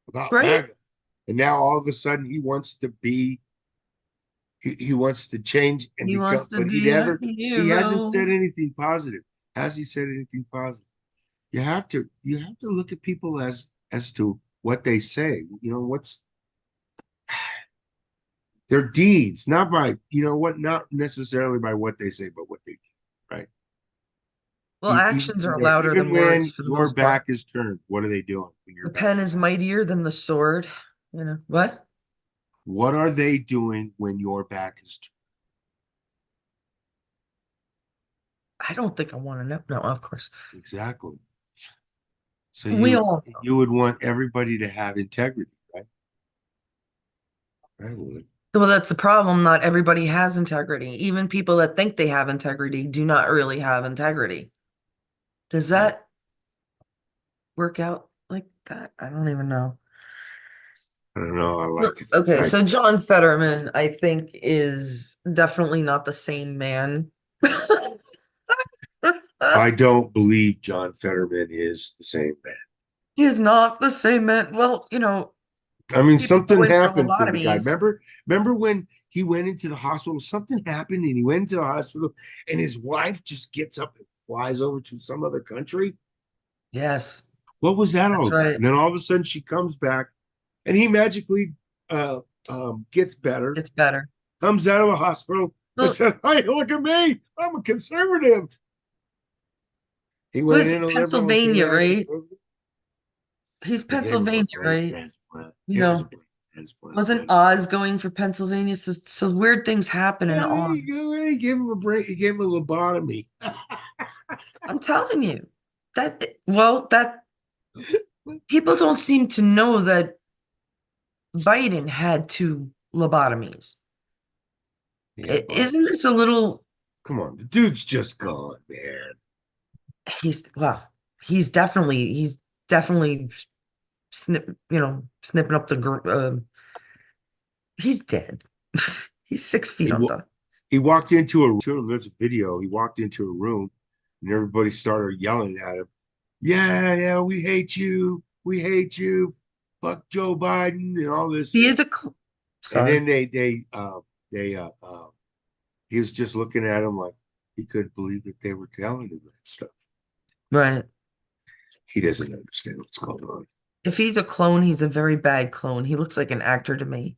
about Right? MAGA. And now all of a sudden he wants to change and He become, wants to but be a he hasn't said hero. anything positive. Has he said anything positive? You have to look at people as to what they say. What's their deeds, not by, not necessarily by what they say, but what they do, right? Well, actions are louder Even than words when for the your most part. back is turned, what are they doing when your The back pen is is turned? mightier than the sword. What? What are they doing when your back is I don't think I want to know. No, of course. turned? Exactly. So We you all you would want everybody to have integrity, right? I would. Well, that's the problem. Not everybody has integrity. Even people that think they have integrity do not really have integrity. Does Yeah. that work out like that? I don't even know. I don't know. I Well, like to. okay, so John Fetterman, I think, is definitely not the same man. I don't believe John Fetterman is the same man. He is not the same man. Well, I mean, people go something in for happened to the guy. lobotomies. Remember when he went into the hospital? Something happened and he went into the hospital and his wife just gets up and flies over to some other country. Yes, What was that all that's about? right. And then all of a sudden she comes back and he magically gets better, It's better. comes out of the hospital and Well, said, "Hey, look at me. I'm a conservative." He went was in a liberal and came Pennsylvania, out a right? conservative. He's They gave him a Pennsylvania, brain right? transplant. You It was a know, brain transplant, wasn't man. Oz going for Pennsylvania? So weird things happen in Yeah, there you Oz. go. He gave him a break. He gave him a lobotomy. I'm telling you that people don't seem to know that Biden had two lobotomies. Yeah, but Isn't this a little, come on, the dude's just gone, man. well, he's definitely snipping up the He's dead. He's 6 feet He wa- under. he walked into there's a video. He walked into a room and everybody started yelling at him. Yeah, yeah, we hate you. We hate you. Fuck Joe Biden and all this. He is a And sorry. then they he was just looking at him like he couldn't believe that they were telling him that stuff. Right. He doesn't understand what's going on. If he's a clone, he's a very bad clone. He looks like an actor to me.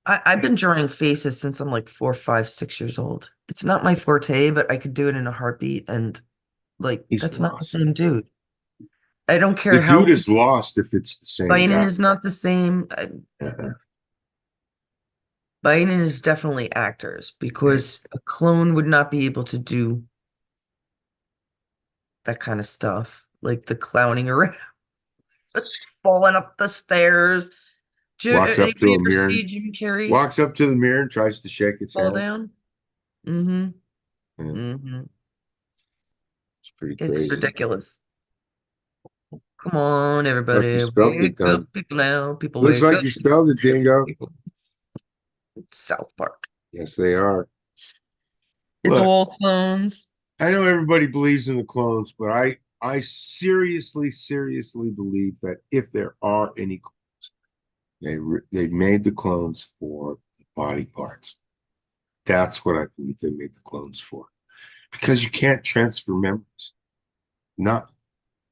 I've been drawing faces since I'm like 4, 5, 6 years old. It's not my forte, but I could do it in a heartbeat. And like, He's that's not the lost. same dude. I don't The care dude how is lost if it's the same Biden guy. is not the same. Uh-huh. Biden is definitely actors because a clone would not be able to do that kind of stuff, like the clowning around, falling up the stairs. Walks up to Anybody a ever mirror, see Jim Carrey walks up to the mirror and tries to shake its fall hand. down? Mm-hmm. Yeah, Mm-hmm. it's pretty It's crazy. ridiculous. Come on, Look, you everybody, spelled it, wake Gun. up, people now, people Looks wake like up, you spelled it, Dingo. people. It's South Park. Yes, they are. It's Look, all clones. I know everybody believes in the clones, but I seriously, seriously believe that if there are any, they made the clones for the body parts. That's what I believe they made the clones for. Because you can't transfer memories. Not,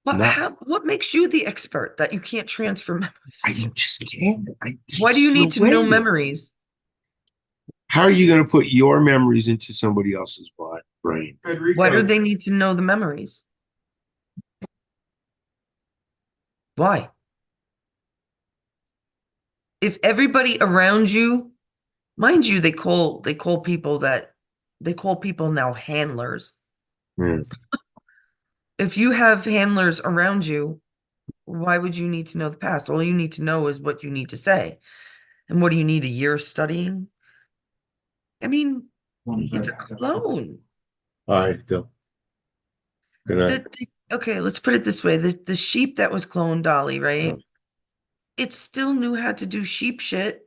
But not. what makes you the expert that you can't transfer memories? You just can't. There's Why do you just no need to know way. memories? How are you going to put your memories into somebody else's brain? Why do Federico. they need to know the memories? Why? If everybody around you, mind you, they call people now handlers. Yeah. If you have handlers around you, why would you need to know the past? All you need to know is what you need to say. And what do you need a year studying? I mean, it's a clone. All right, Phil. Good night. Okay, let's put it this way. The sheep that was cloned Dolly, right? It still knew how to do sheep shit.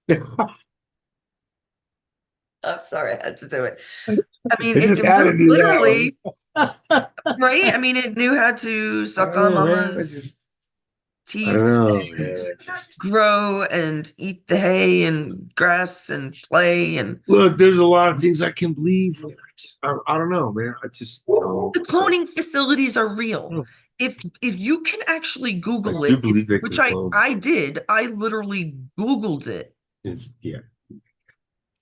I'm sorry, I had to do it. I mean, I just had to do that one. literally, right? I mean, it knew how to I suck don't on know, man. mama's I don't teats know, and man. I just grow and eat the hay and grass and play and look. There's a lot of things I can believe. I don't know, man. I just, the so cloning facilities are real. If you can actually I Google do it, believe they which can clone. I did, I literally Googled it Yeah.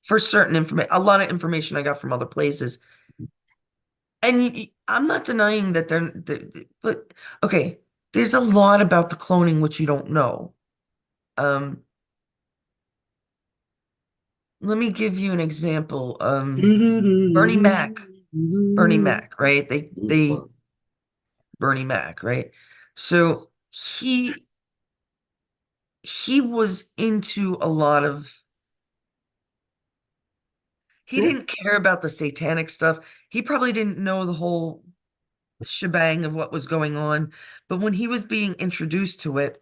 for certain information. A lot of information I got from other places. And I'm not denying that but okay, there's a lot about the cloning which you don't know. Um, let me give you an example. Bernie Mac, Bernie Mac, right? Bernie Mac, right? So he was into a lot of he Sure. didn't care about the satanic stuff. He probably didn't know the whole shebang of what was going on, but when he was being introduced to it,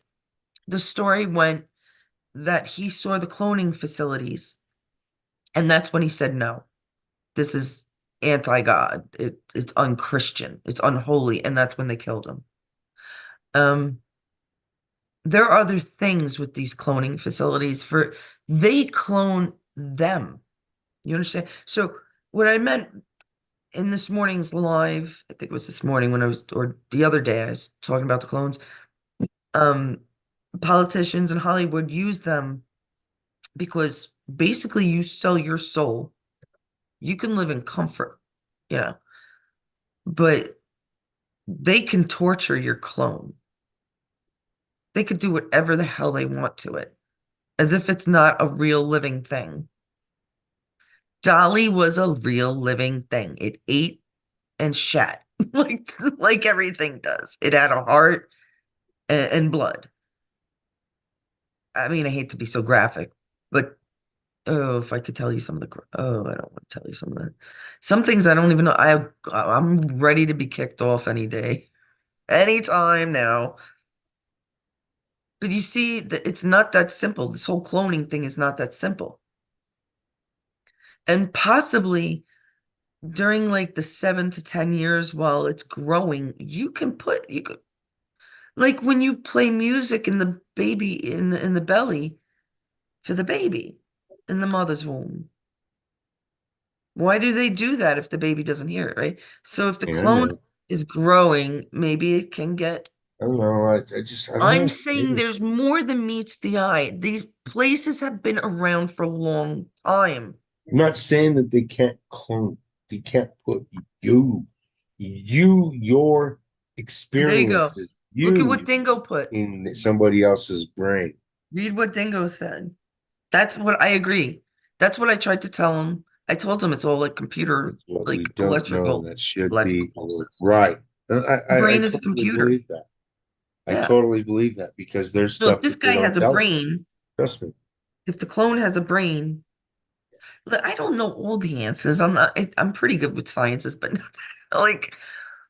the story went that he saw the cloning facilities, and that's when he said, no, this is anti-God. It's unchristian, it's unholy, and that's when they killed him. Um, there are other things with these cloning facilities for they clone them. You understand? So what I meant in this morning's live, I think it was this morning when I was, or the other day, I was talking about the clones. Um, Politicians in Hollywood use them because basically you sell your soul. You can live in comfort, you know, but they can torture your clone. They could do whatever the hell they want to it, as if it's not a real living thing. Dolly was a real living thing. It ate and shat like everything does. It had a heart and blood. I mean, I hate to be so graphic, but oh, if I could tell you some of the, oh, I don't want to tell you some of that. Some things I don't even know. I'm ready to be kicked off any day, anytime now. But you see that it's not that simple. This whole cloning thing is not that simple. And possibly during like the 7 to 10 years while it's growing, you could like when you play music in the baby in the belly for the baby in the mother's womb. Why do they do that if the baby doesn't hear it, right? So if the Yeah, I clone know. is growing, maybe it can get. I don't know. I don't I'm know. saying Maybe there's more than meets the eye. These places have been around for a long time. I'm not saying that they can't clone. They can't put your There you go. experiences, Look at what you Dingo put. in somebody else's brain. Read what Dingo said. That's what I agree. That's what I tried to tell him. I told him it's all like computer, That's what we like don't know. That should electrical be pulses. right. The I brain is a totally computer. believe that. I Yeah. totally believe that because there's So if stuff this that they guy don't has a tell us. brain, Trust me. if the clone has a brain, I don't know all the answers. I'm pretty good with sciences, but like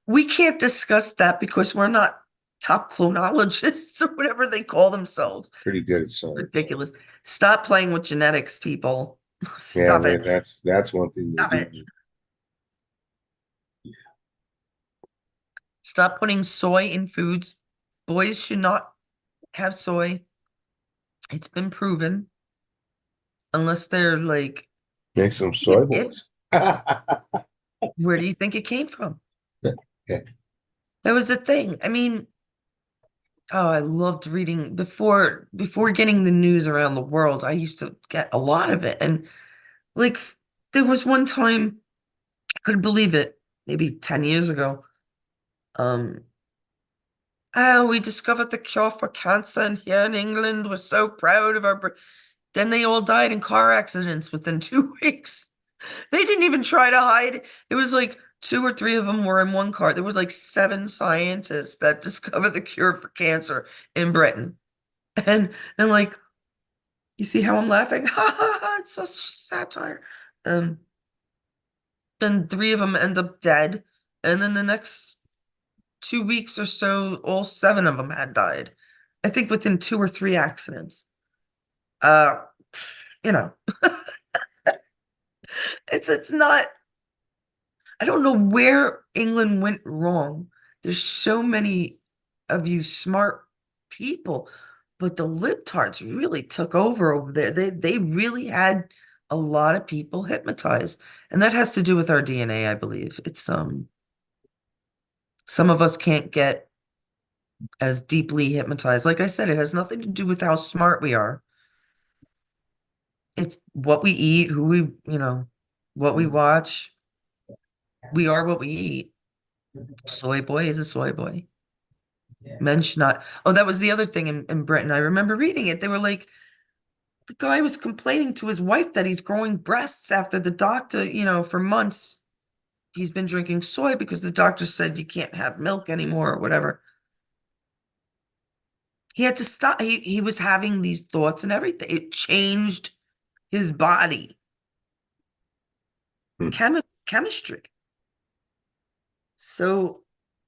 we can't discuss that because we're not top clonologists or whatever they call themselves. Pretty It's good at science. ridiculous. Stop playing with genetics, people. Yeah, Stop it. that's one thing they Stop do. it. Stop putting soy in foods. Boys should not have soy. It's been proven unless they're like, Make some it, soy it, boys. where do you think it came from? Yeah. That was the thing. I mean, oh, I loved reading before getting the news around the world. I used to get a lot of it. And like there was one time I couldn't believe it, maybe 10 years ago. Um, oh, we discovered the cure for cancer, and here in England, we're so proud of Then they all died in car accidents within 2 weeks. They didn't even try to hide it. It was like two or three of them were in one car. There was like seven scientists that discovered the cure for cancer in Britain. And like, you see how I'm laughing? Ha ha ha, it's so satire. Um, then three of them end up dead. And then the next 2 weeks or so, all seven of them had died. I think within two or three accidents. Uh, you know, it's not. I don't know where England went wrong. There's so many of you smart people, but the libtards really took over there. They really had a lot of people hypnotized, and that has to do with our DNA, I believe. It's some of us can't get as deeply hypnotized. Like I said, it has nothing to do with how smart we are. It's what we eat, what we watch. We are what we eat. Soy boy is a soy boy. Men should not. Oh, that was the other thing in Britain. I remember reading it. They were like, the guy was complaining to his wife that he's growing breasts after the doctor, for months he's been drinking soy because the doctor said you can't have milk anymore or whatever. He had to stop. He was having these thoughts and everything. It changed his body. Hmm. Chemistry. So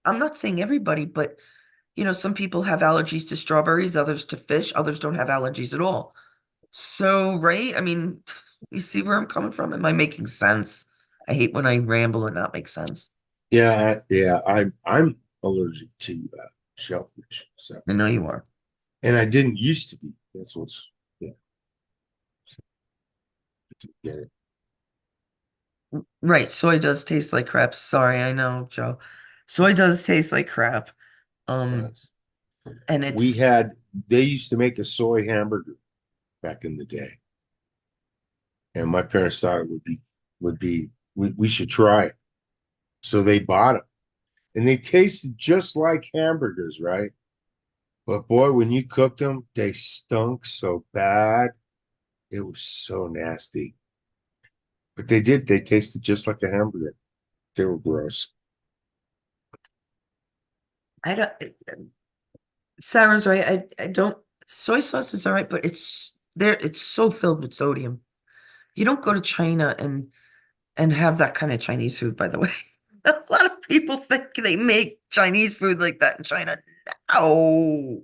I'm not saying everybody, but some people have allergies to strawberries, others to fish, others don't have allergies at all. So, right? I mean, you see where I'm coming from? Am I making sense? I hate when I ramble and not make sense. Yeah. I'm allergic to shellfish. So, I know you are. and I didn't used to be. That's what's yeah. Get it. Right. Soy does taste like crap. Sorry, I know, Joe. Soy does taste like crap. Um, Yes. and We it's had they used to make a soy hamburger back in the day, and my parents thought it would be we should try it. So they bought them, and they tasted just like hamburgers, right? But boy, when you cooked them, they stunk so bad. It was so nasty. But they tasted just like a hamburger. They were gross. I don't Sarah's right. I don't soy sauce is all right, but it's so filled with sodium. You don't go to China and have that kind of Chinese food, by the way. A lot of people think they make Chinese food like that in China. No.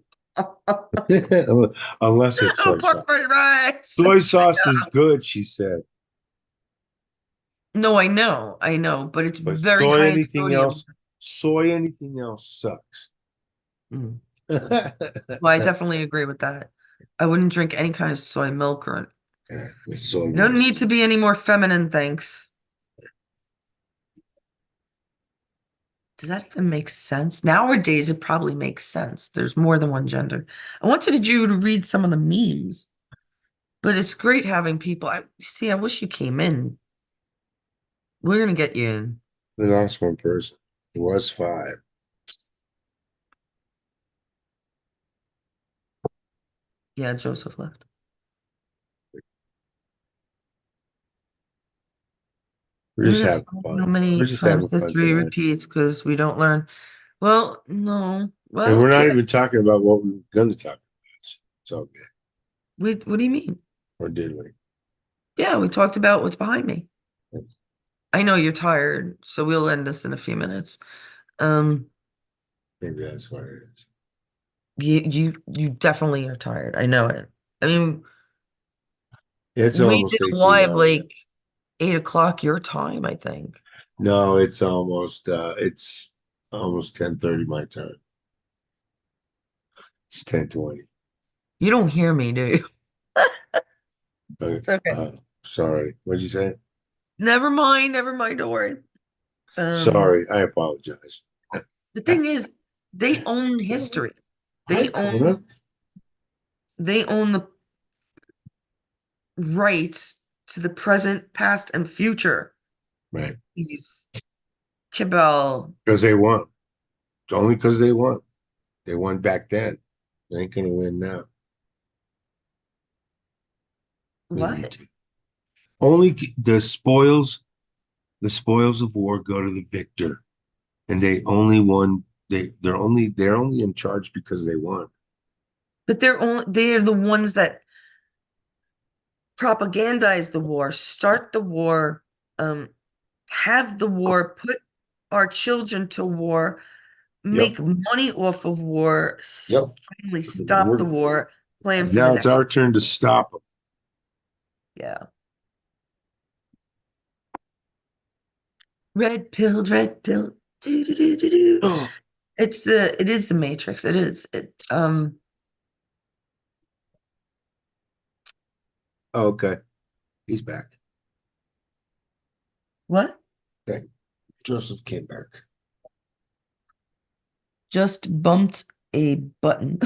Unless it's Oh, soy pork sauce. fried rice. Soy sauce is good, she said. No, I know, but it's But very high in sodium. soy anything else sucks. Mm. Well, I definitely agree with that. I wouldn't drink any kind of soy milk or With you don't soybeans. need to be any more feminine, thanks. Does that even make sense? Nowadays, it probably makes sense. There's more than one gender. I wanted you to read some of the memes, but it's great having people. I see. I wish you came in. We're gonna get you in. We lost one person. It was five. Yeah, Joseph left. We're just Isn't it having funny how fun. We're many just times having fun history tonight. repeats because we don't learn? Well, no. And we're Well, not yeah. even talking about what we were going to talk about. It's all good. What do you mean? Or did we? Yeah, we talked about what's behind me. I know you're tired, so we'll end this in a few minutes. Um, Maybe that's what it is. you definitely are tired. I know it. I mean, It's we did almost a 18 live hours. like 8 o'clock your time, I think. No, it's almost 10:30 my time. It's 10:20. You don't hear me, do you? Uh, It's okay. sorry. What'd you say? Never mind, don't worry. Um, Sorry, I apologize. the thing is, they own history. Hi, They Kona. own they own the rights to the present, past, and future. Right. These Kibel, Because they won. Only because they won. They won back then. They ain't gonna win now. Maybe what? two. Only the spoils of war go to the victor. And they only won. They're only in charge because they won. But they're the ones that propagandize the war, start the war, um, have the war, put our children to war, Yep. make money off of war, Yep. finally stop the We're, war, plan for the now it's next. our turn to stop them. Yeah. Red pill, red pill. Do, do, do, do, do. Oh, It is the Matrix. It is. okay. He's back. What? Okay. Joseph came back. Just bumped a button.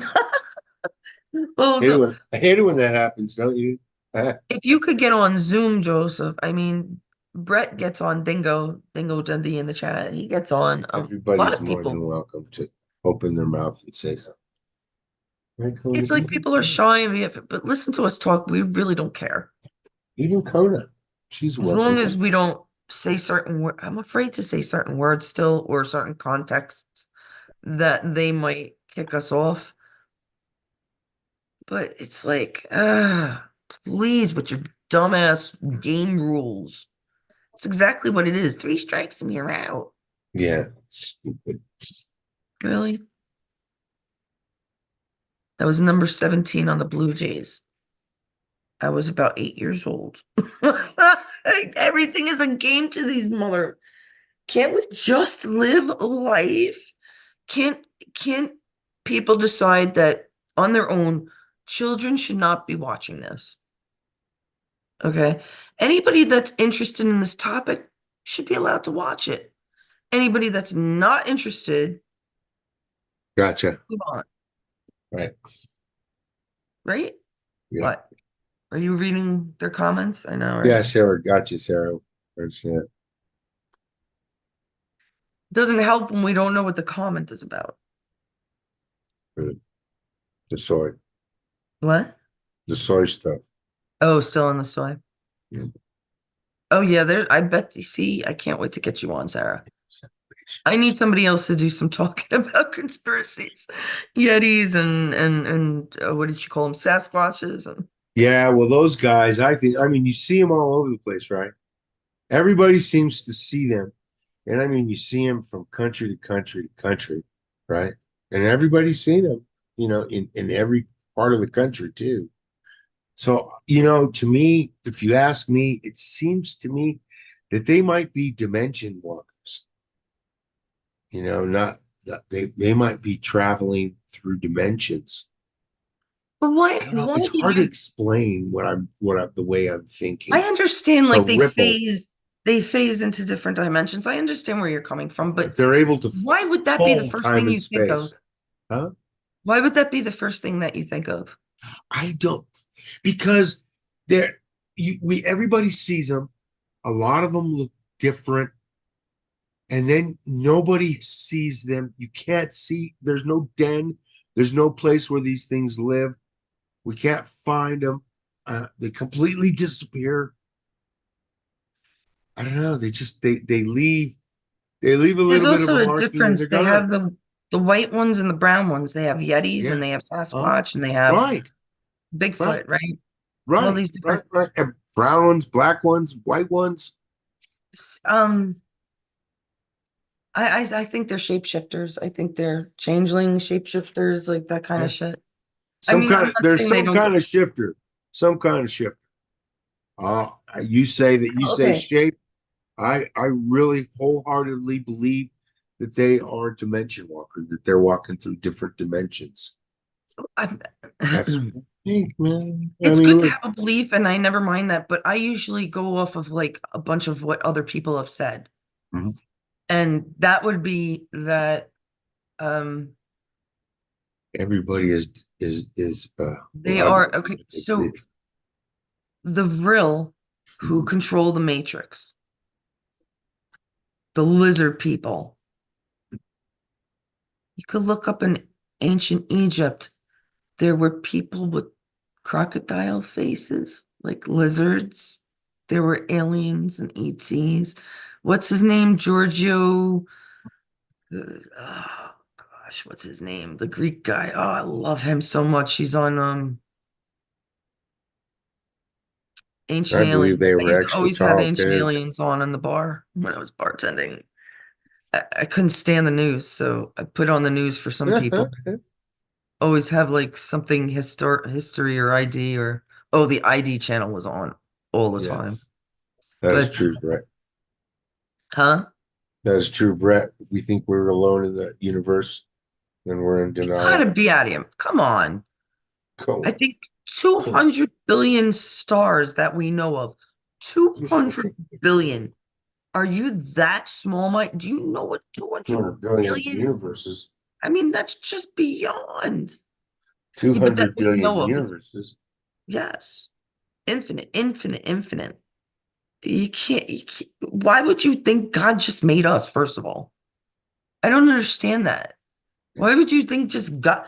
Well, I hate it when that happens, don't you? if you could get on Zoom, Joseph, I mean, Brett gets on Dingo Dundee in the chat. He gets on a lot Everybody's of more than people. welcome to open their mouth and say something. Right, Kona? It's like people are shy of it, but listen to us talk. We really don't care. Even Kona, she's As long welcome. as we don't say certain words, I'm afraid to say certain words still or certain contexts that they might kick us off. But it's like, please, with your dumbass game rules. It's exactly what it is. Three strikes and you're out. Yeah, stupid. Really? That was number 17 on the Blue Jays. I was about 8 years old. Everything is a game to these mother. Can't we just live life? Can't can't people decide that on their own children should not be watching this? Okay. Anybody that's interested in this topic should be allowed to watch it. Anybody that's not interested, Gotcha. move on, Right. right? Yeah. What? Are you reading their comments? I know, Yeah, right? Sarah. Gotcha, Sarah. Understand. Doesn't help when we don't know what the comment is about. Good. The soy. What? The soy stuff. Oh, still on the soy. Yeah. Oh yeah, there. I bet you see. I can't wait to get you on, Sarah. I need somebody else to do some talking about conspiracies, Yetis, and what did she call them? Sasquatches. And Yeah, well, those guys, I mean, you see them all over the place, right? Everybody seems to see them. And I mean, you see them from country to country to country, right? And everybody's seen them. in every part of the country too. So, to me, if you ask me, it seems to me that they might be dimension walkers, not that they might be traveling through dimensions. But I don't know. why It's do hard to you, explain the way I'm I thinking. understand The like ripple, they phase into different dimensions. I understand where you're coming from, but but they're able to why would that be the fold first time thing and you think of? space. Huh? Why would that be the first thing that you think of? I don't, because we everybody sees them. A lot of them look different, and then nobody sees them. You can't see. There's no den. There's no place where these things live. We can't find them. They completely disappear. I don't know. They leave. They leave a There's little bit of also a a marking, and they're difference. They gone. have the white ones and the brown ones. They have Yetis Yeah. and they have Oh, Sasquatch and they have right, right, Bigfoot, right? All right, these right, different right. And brown ones, black ones, white ones. um I think they're shapeshifters. I think they're changeling shapeshifters, like that kind of Yeah. shit. I mean, I'm not There's saying they some don't kind go, of shifter. Some kind of shifter. You say that you say okay. shape. I really wholeheartedly believe that they are dimension walkers, that they're walking through different dimensions. I'm, That's what I think, man. I it's mean, good to look. have a belief, and I never mind that, but I usually go off of like a bunch of what other people have said. Mhm. And that would be that um Everybody is they well, I are believe okay. what they So believe. the Vril who Mhm. control the Matrix, the lizard people. You could look up in ancient Egypt. There were people with crocodile faces, like lizards. There were aliens and ETs. What's his name? Giorgio. Oh gosh, what's his name? The Greek guy. Oh, I love him so much. He's on Ancient I believe Aliens. they I were used to extra always have tall Ancient too. Aliens on in the bar when I was bartending. I couldn't stand the news, so I put on the news for some people. Always have like something history or ID or oh, the ID channel was on all the time. Yes, that is But true, Brett. huh? That is true, Brett. If we think we're alone in the universe, then we're in You gotta denial. be out of him. Come on. I Cool. think Cool. 200 billion stars that we know of. 200 billion. Are you that small, Mike? Do you know what 200 200 billion billion? universes. I mean, that's just beyond. Yeah, but that 200 we billion know of. universes. Yes. Infinite, infinite, infinite. You can't, why would you think God just made us, first of all? I don't understand that. Why would you think just God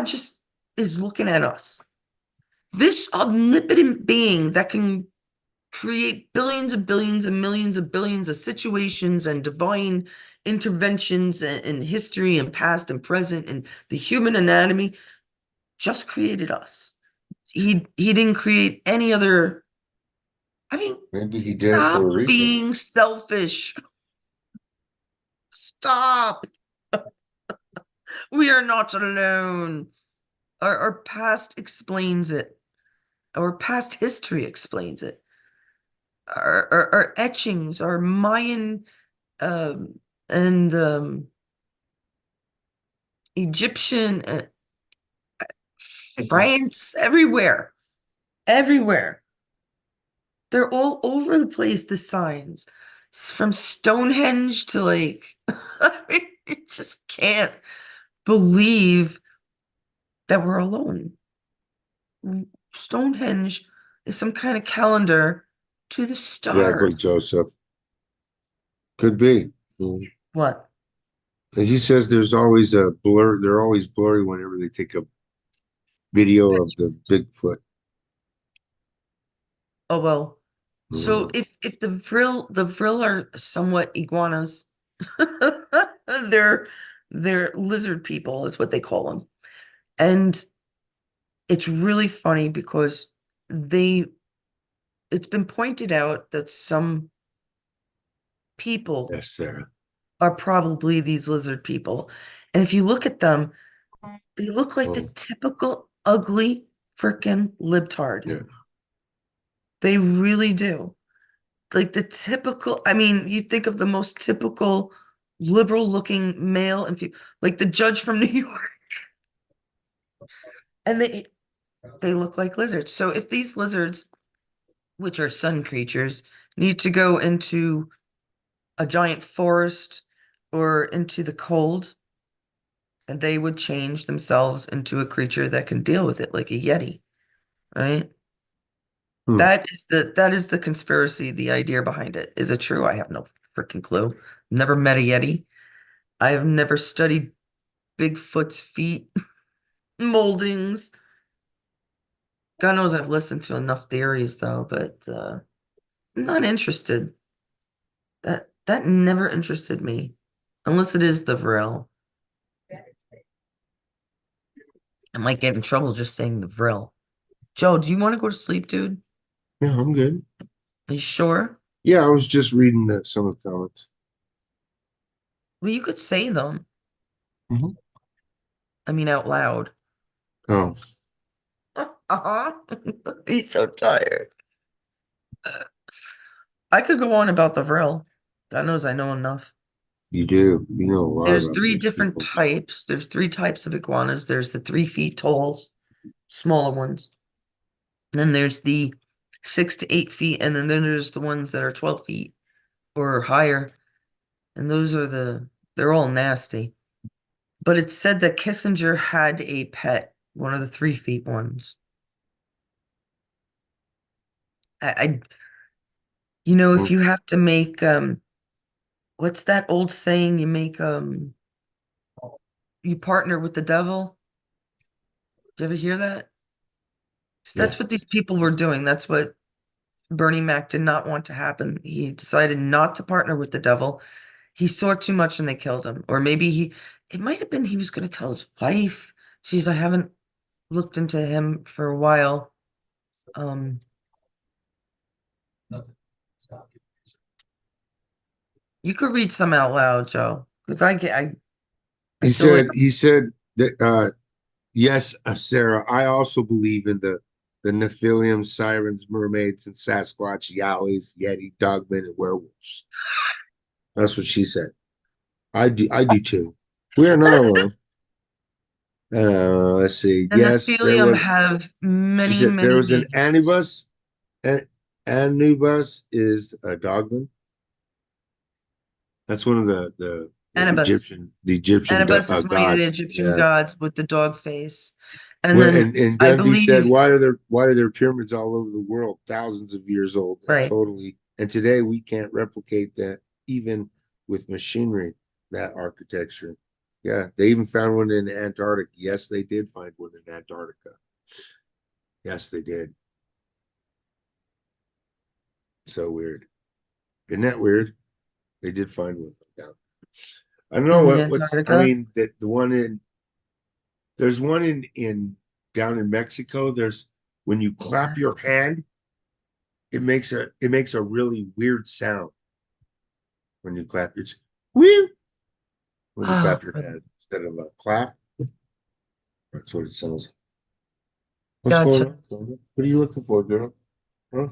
just is looking at us? This omnipotent being that can create billions and billions and millions of billions of situations and divine interventions in history and past and present and the human anatomy just created us. He didn't create any other. I mean, Maybe he did it for a stop reason. being selfish. Stop. We are not alone. Our past explains it. Our past history explains it. Our etchings, our Mayan and Egyptian, France, everywhere, everywhere. They're all over the place, the signs. From Stonehenge to like, I mean, you just can't believe that we're alone. Stonehenge is some kind of calendar to the Exactly, stars. Joseph. Could be. Mm. What? And he says there's always a blur. They're always blurry whenever they take a video of the Bigfoot. Oh well. So Mm. if the vril are somewhat iguanas, they're they're lizard people is what they call them. And it's really funny because they it's been pointed out that some people Yes, Sarah. are probably these lizard people. And if you look at them, They look like the Oh, typical ugly freaking libtard. yeah. They really do. Like the typical, I mean, you think of the most typical liberal looking male and like the judge from New York, and they look like lizards. So if these lizards, which are sun creatures, need to go into a giant forest or into the cold, and they would change themselves into a creature that can deal with it, like a yeti, right? Hmm. That is the conspiracy, the idea behind it. Is it true? I have no freaking clue. Never met a yeti. I have never studied Bigfoot's feet moldings. God knows I've listened to enough theories though, but I'm not interested. That never interested me. Unless it is the Vril. I might get in trouble just saying the Vril. Joe, do you want to go to sleep, dude? Yeah, I'm good. Are you sure? Yeah, I was just reading some of the comments. Well, you could say them. Mhm. I mean, out loud. Oh, Uh-huh. He's so tired. I could go on about the Vril. God knows I know enough. you do. You know a lot There's about three these different people. types. There's three types of iguanas. There's the 3 feet tall, smaller ones. And then there's the 6 to 8 feet, and then there's the ones that are 12 feet or higher. And they're all nasty. But it's said that Kissinger had a pet, one of the 3 feet ones. I if Well, you have to make what's that old saying? You partner with the devil. Did you ever hear that? 'Cause yeah. that's what these people were doing. That's what Bernie Mac did not want to happen. He decided not to partner with the devil. He saw too much and they killed him. Or maybe it might have been he was going to tell his wife. Geez, I haven't looked into him for a while. Um, you could read some out loud, Joe, because I feel like He said that yes, Sarah, I also believe in the Nephilim, sirens, mermaids, and Sasquatch, Yowies, Yeti, dogmen, and werewolves. That's what she said. I do too. We are not alone. Let's see. the Yes, there Nephilium was. have She many, said there many was an names. anubis. Anubis is a dogman. That's one of the Anubis. Anubis is one of the gods. Egyptian Yeah. gods with the dog face. And Well, then and I Dundee said, believe, why are there pyramids all over the world, thousands of years old, and right. totally, and today we can't replicate that even with machinery, that architecture. Yeah, they even found one in Antarctica. Yes, they did find one in Antarctica. Yes, they did. So weird. Isn't that weird? They did find one down. I don't know In what's I Antarctica. mean that the one in there's one in down in Mexico. There's when you clap your hand, it makes a really weird sound when you clap. It's woo when you Oh, clap your hand instead of a clap. That's what it sounds like. What's gotcha. going on? What are you looking for, girl? Huh?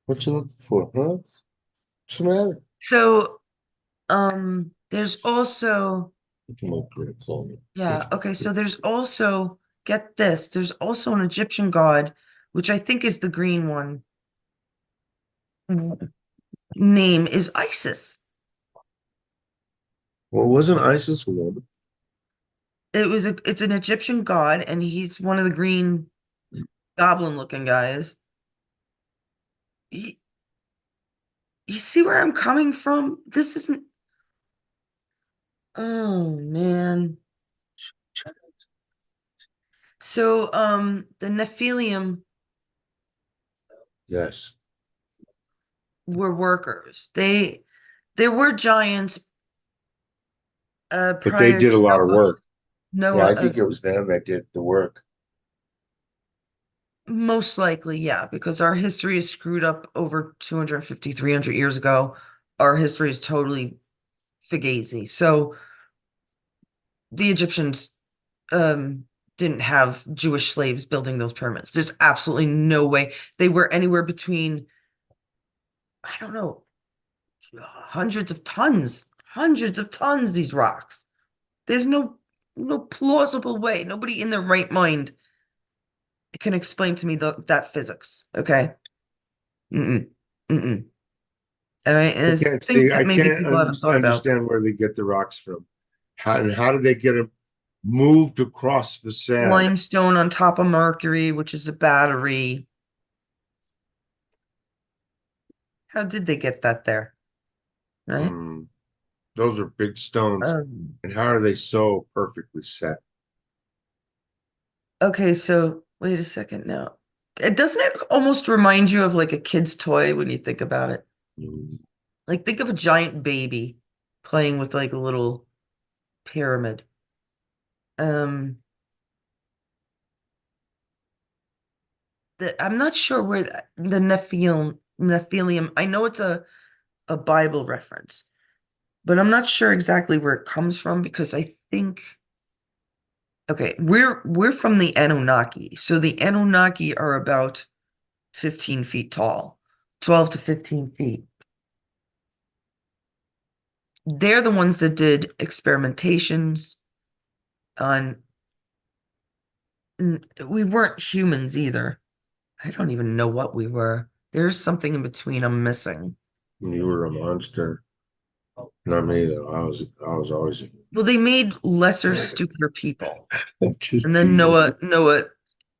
What you looking for? Huh? What's the matter? So, there's also, Come up here, Chloe. yeah, okay, so there's also, get this, there's also an Egyptian god, which I think is the green one. Name is Isis. Well, wasn't ISIS a woman? It's an Egyptian god, and he's one of the green goblin looking guys. You, you see where I'm coming from? This isn't, oh man. So, the Nephilim Yes, were workers. There were giants but they prior did a to lot of work. Yeah, Noah, I think it was them that did the work. most likely, yeah, because our history is screwed up over 250, 300 years ago. Our history is totally fugazi. So the Egyptians um didn't have Jewish slaves building those pyramids. There's absolutely no way they were anywhere between, I don't know, hundreds of tons, these rocks. There's no plausible way. Nobody in their right mind can explain to me that physics. Okay. Mm-mm. Mm-mm. All right. And I it's can't things see. that I maybe can't people haven't thought about. understand where they get the rocks from. How did they get them moved across the sand? Limestone on top of mercury, which is a battery. How did they get that there? Right? Hmm, those are big stones, Um, and how are they so perfectly set? okay, so wait a second now. It doesn't it almost remind you of like a kid's toy when you think about it? Hmm, Like think of a giant baby playing with like a little pyramid. Um, I'm not sure where the Nephilim. I know it's a Bible reference, but I'm not sure exactly where it comes from because I think okay, we're from the Anunnaki. So the Anunnaki are about 15 feet tall, 12 to 15 feet. They're the ones that did experimentations on, we weren't humans either. I don't even know what we were. There's something in between I'm missing. you were a monster. Not me though. I was always Well, they made lesser, stupider people. just And then teasing.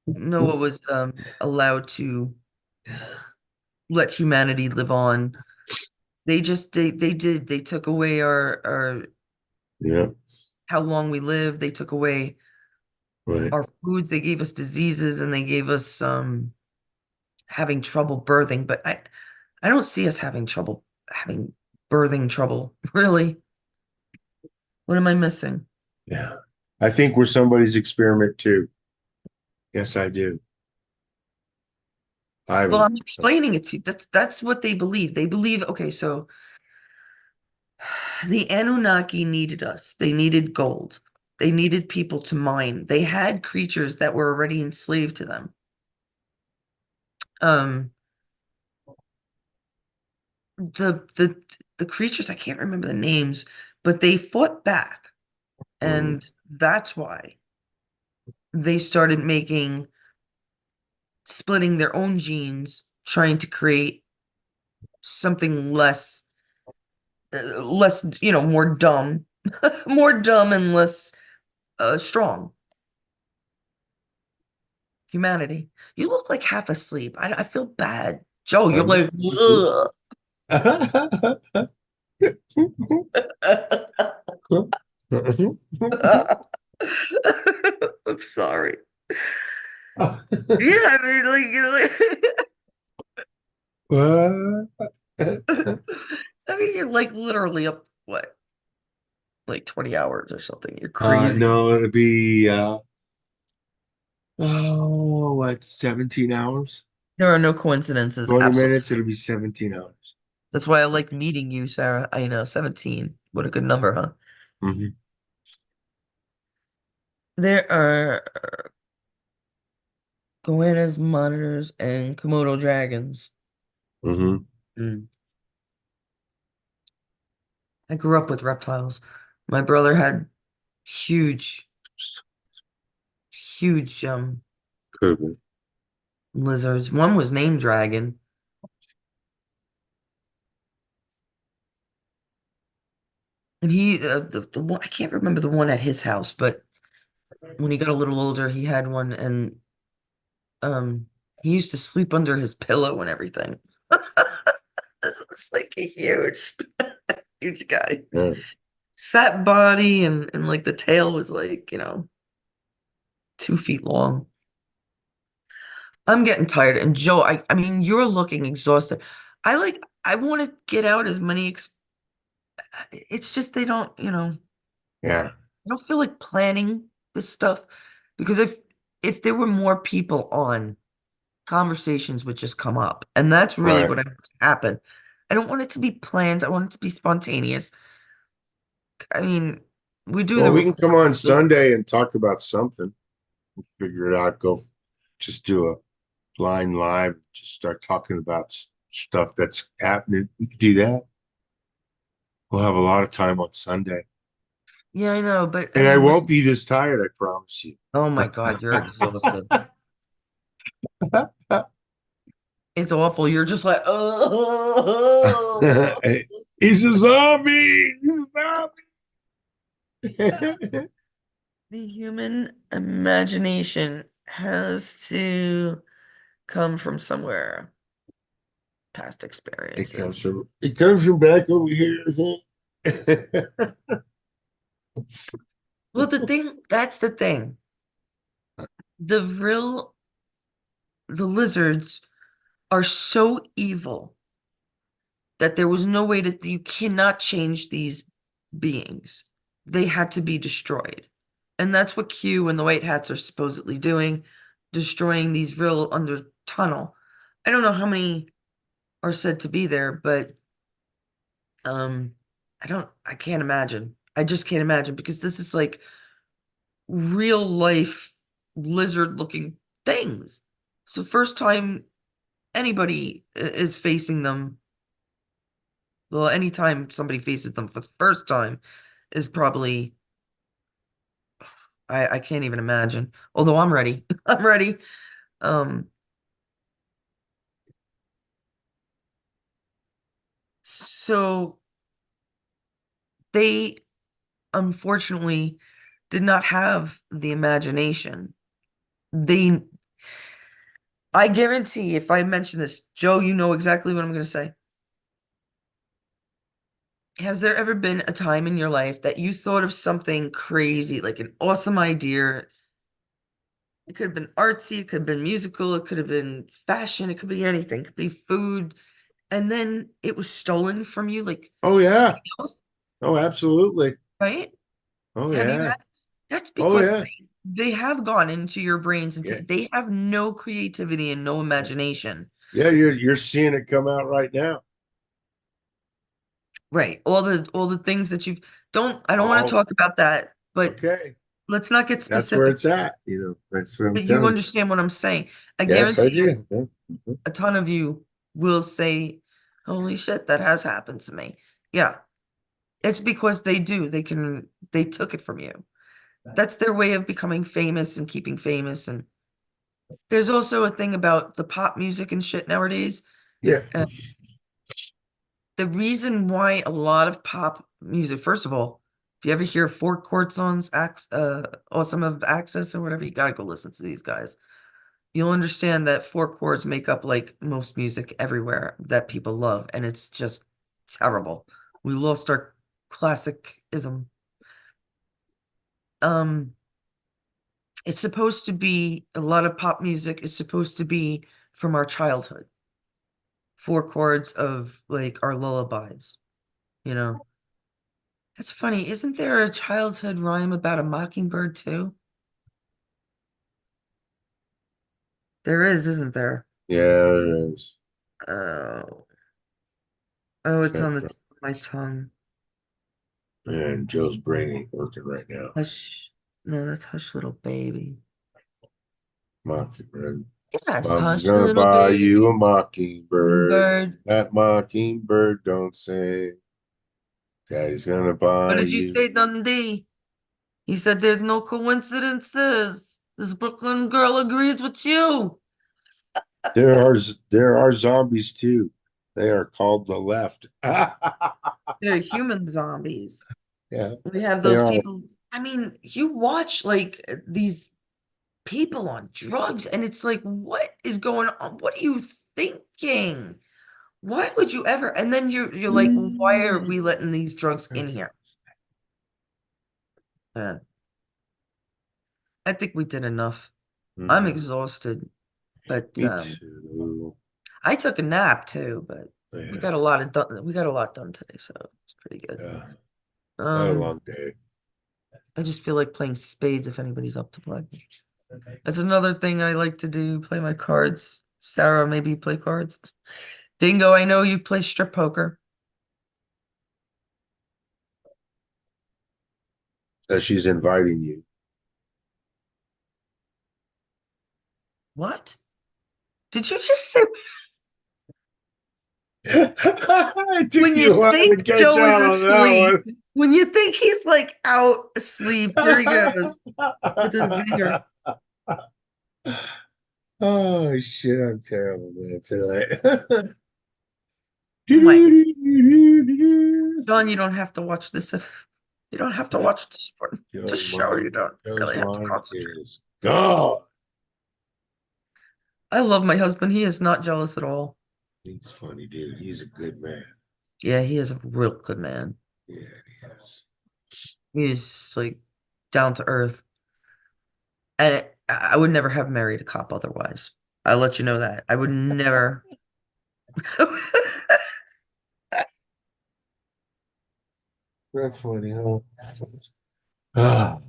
Noah was allowed to let humanity live on. They took away our Yeah, how long we lived. They took away right. our foods. They gave us diseases and they gave us having trouble birthing. But I don't see us having birthing trouble. Really? What am I missing? Yeah. I think we're somebody's experiment too. Yes, I do. I Well, believe I'm so. explaining it to you. That's what they believe. They believe, okay, so the Anunnaki needed us. They needed gold. They needed people to mine. They had creatures that were already enslaved to them. Um, the the creatures, I can't remember the names, but they fought back, Mm, and that's why they started making splitting their own genes, trying to create something less, more dumb, more dumb and less strong. Humanity. You look like half asleep. I feel bad. Joe, you're I'm like, ugh. I'm sorry. Yeah, I mean, like, I mean, you're like literally up, what, like 20 hours or something. You're crazy. No, it'll be what, 17 hours? There are no coincidences. 20 Absolutely. minutes, it'll be 17 hours. That's why I like meeting you, Sarah. I know, 17. What a good number, huh? Hmm. There are goannas, monitors, and Komodo dragons. Hmm. Mm. I grew up with reptiles. My brother had huge, huge Could have been. lizards. One was named Dragon. And the one, I can't remember the one at his house, but when he got a little older, he had one and um he used to sleep under his pillow and everything. This is like a huge, huge guy. Yeah. Fat body and like the tail was like, 2 feet long. I'm getting tired. And Joe, I mean, you're looking exhausted. I want to get out as many it's just they don't, Yeah. I don't feel like planning this stuff because if there were more people on, conversations would just come up. And that's really Right. what I want to happen. I don't want it to be planned. I want it to be spontaneous. I mean, We do Well, the we can come recording. on Sunday and talk about something. Figure it out. Go just do a blind live. Just start talking about stuff that's happening. We could do that. We'll have a lot of time on Sunday. Yeah, I know, but I And I mean, won't be this tired, I promise you. oh my God, you're exhausted. It's awful. You're just like, oh. He's a zombie. He's a zombie. The human imagination has to come from somewhere, past experiences. It comes from back over here, I think. Well, that's the thing. The real, the lizards are so evil that there was no way that you cannot change these beings. They had to be destroyed. And that's what Q and the White Hats are supposedly doing, destroying these real under tunnel. I don't know how many are said to be there, but um I can't imagine. I just can't imagine because this is like real life lizard looking things. It's the first time anybody is facing them. Well, anytime somebody faces them for the first time is probably I can't even imagine. Although I'm ready. I'm ready. Um so they unfortunately did not have the imagination. They I guarantee if I mention this, Joe, you know exactly what I'm going to say. Has there ever been a time in your life that you thought of something crazy, like an awesome idea? It could have been artsy, it could have been musical, it could have been fashion, it could be anything, it could be food, and then it was stolen from you, like Oh somebody yeah. else, Oh, absolutely. right? Oh Have you yeah. had? That's Oh because yeah. they have gone into your brains and Yeah. they have no creativity and no imagination. Yeah, you're seeing it come out right now. Right. All the things that you don't I don't want to All talk about that, but okay. let's not get That's where specific. it's at, That's what I'm But you telling you. understand what I'm saying. I Yes, I guarantee you do. Yeah. Mhm. a ton of you will say, "Holy shit, that has happened to me." Yeah. It's because they do. They took it from you. That's their way of becoming famous and keeping famous. And there's also a thing about the pop music and shit nowadays. Yeah. Uh, the reason why a lot of pop music, first of all, if you ever hear four chord songs, Awesome of Access or whatever, you gotta go listen to these guys. You'll understand that four chords make up like most music everywhere that people love, and it's just terrible. We lost our classicism. Um, it's supposed to be a lot of pop music is supposed to be from our childhood. Four chords of like our lullabies, you know. It's funny, isn't there a childhood rhyme about a mockingbird too? There is, isn't there? Yeah, it is. Oh, oh, it's Can't on the remember. tip of my tongue. And Joe's brain ain't working right now. Hush. No, that's Hush Little Baby. Mockingbird. Yes, Mama's hush, gonna little buy you baby. a mockingbird. Bird. That mockingbird don't sing. Daddy's gonna What buy did you you. say, Dundee? He said there's no coincidences. This Brooklyn girl agrees with you. There are there are zombies too. They are called the left. They're human zombies. Yeah, We have they those are. people. I mean, you watch like these people on drugs, and it's like, what is going on? What are you thinking? Why would you ever? And then you're like, why are we letting these drugs in here? Uh, I think we did enough. I'm Mhm. exhausted, but Me too. I took a nap too, but Yeah, we got a lot done today, so it's pretty good. yeah. Had a Um, long day. I just feel like playing spades if anybody's up to play. That's another thing I like to do, play my cards. Sarah, maybe you play cards. Dingo, I know you play strip poker. She's inviting you. What? Did you just say It took when you you a while think to catch Joe is on asleep, that when you think he's like out asleep, here he goes with his zinger. one. Oh shit, I'm terrible, man, tonight. Oh my, John, you don't have to watch this. You don't have to watch this one. This show. You don't Joe's really have to mind concentrate. is gone. I love my husband. He is not jealous at all. He's funny, dude. He's a good man. Yeah, he is a real good man. Yeah, he is. He's like down to earth. And I would never have married a cop otherwise. I'll let you know that. I would never. That's funny, huh? Ah,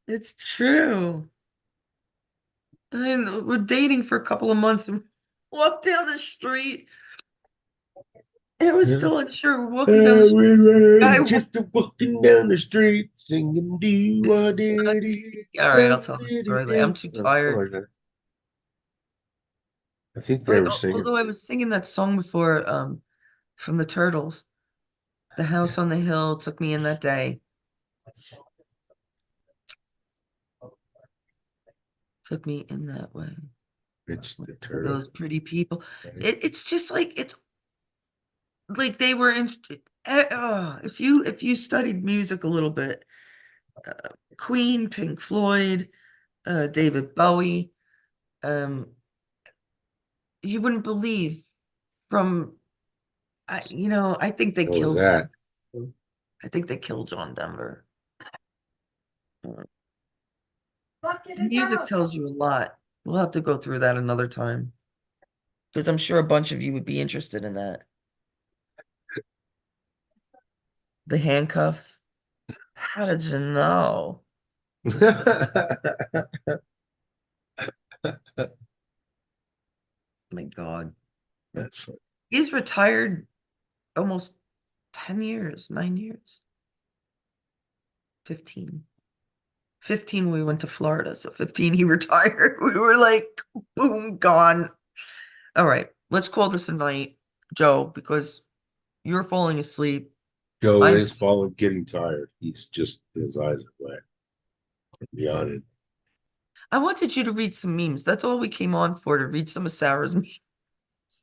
It's true. I mean, we're dating for a couple of months and walk down the street. It was yeah. still unsure. We're walking down the street. We were Guy, just walking down the street singing do I did it, all right, I'll do tell the did story it, later. I'm do. too Something tired. like that. I think they were singing. Although I was singing that song before, from the Turtles, "The Yeah, House on the Hill Took Me in That Day, Took Me in That Way." it's the For turtle. those pretty people. Right? It's just like it's like they were in. If you studied music a little bit, uh, Queen, Pink Floyd, David Bowie, um, you wouldn't believe from I think they What was killed that? Denver. I think they killed John Denver. Uh, The music tells you a lot. We'll have to go through that another time because I'm sure a bunch of you would be interested in that. The handcuffs. How did you know? Oh my God. That's funny. He's retired almost 10 years, 9 years, 15. 15, we went to Florida. So 15, he retired. We were like, boom, gone. All right, let's call this a night, Joe, because you're falling asleep. Joe I'm is falling, getting tired. He's just his eyes are wet. Yawning. I wanted you to read some memes. That's all we came on for, to read some of Sarah's memes.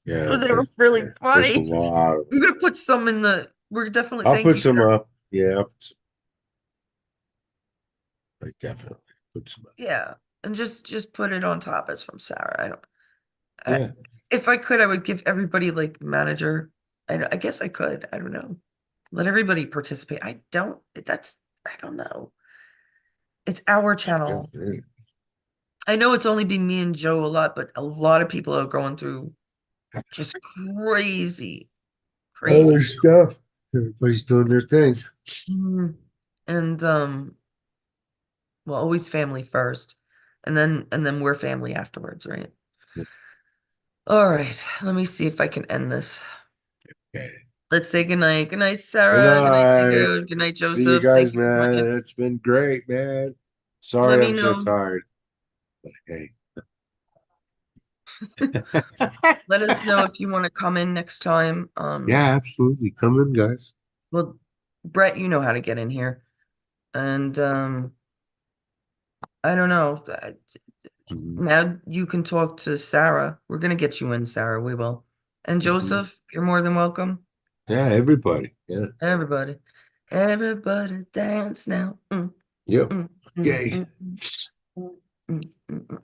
Yeah, Oh, they okay. were really Yeah, there's a funny. lot of them. We're gonna put some in the. We're definitely I'll thank put you, some Sarah. up. Yeah, I definitely put some up. Yeah, and just put it on top as from Sarah. I don't. I, Yeah. if I could, I would give everybody like manager. I guess I could. I don't know. Let everybody participate. I don't. That's. I don't know. It's our channel. Okay. I know it's only been me and Joe a lot, but a lot of people are going through just crazy, crazy Other stuff. stuff. Everybody's doing their thing. Mhm. And well, always family first, and then we're family afterwards, right? All right, let me see if I can end this. Okay. Let's say goodnight. Good night, Good Sarah. Good night, night. Diego. Good night, See you Joseph. Thank guys, you for joining us. man. It's been great, man. Let Sorry me I'm so know. tired. But hey. Let us know if you want to come in next time. Yeah, absolutely. Come in, guys. Well, Brett, you know how to get in here. And I don't know. Mhm. Now you can talk to Sarah. We're gonna get you in, Sarah. We will. And Mhm. Joseph, you're more than welcome. Yeah, everybody. Yeah. Everybody. Everybody dance now. Yep. Mm, mm, Okay. mm, mm, mm, mm, mm.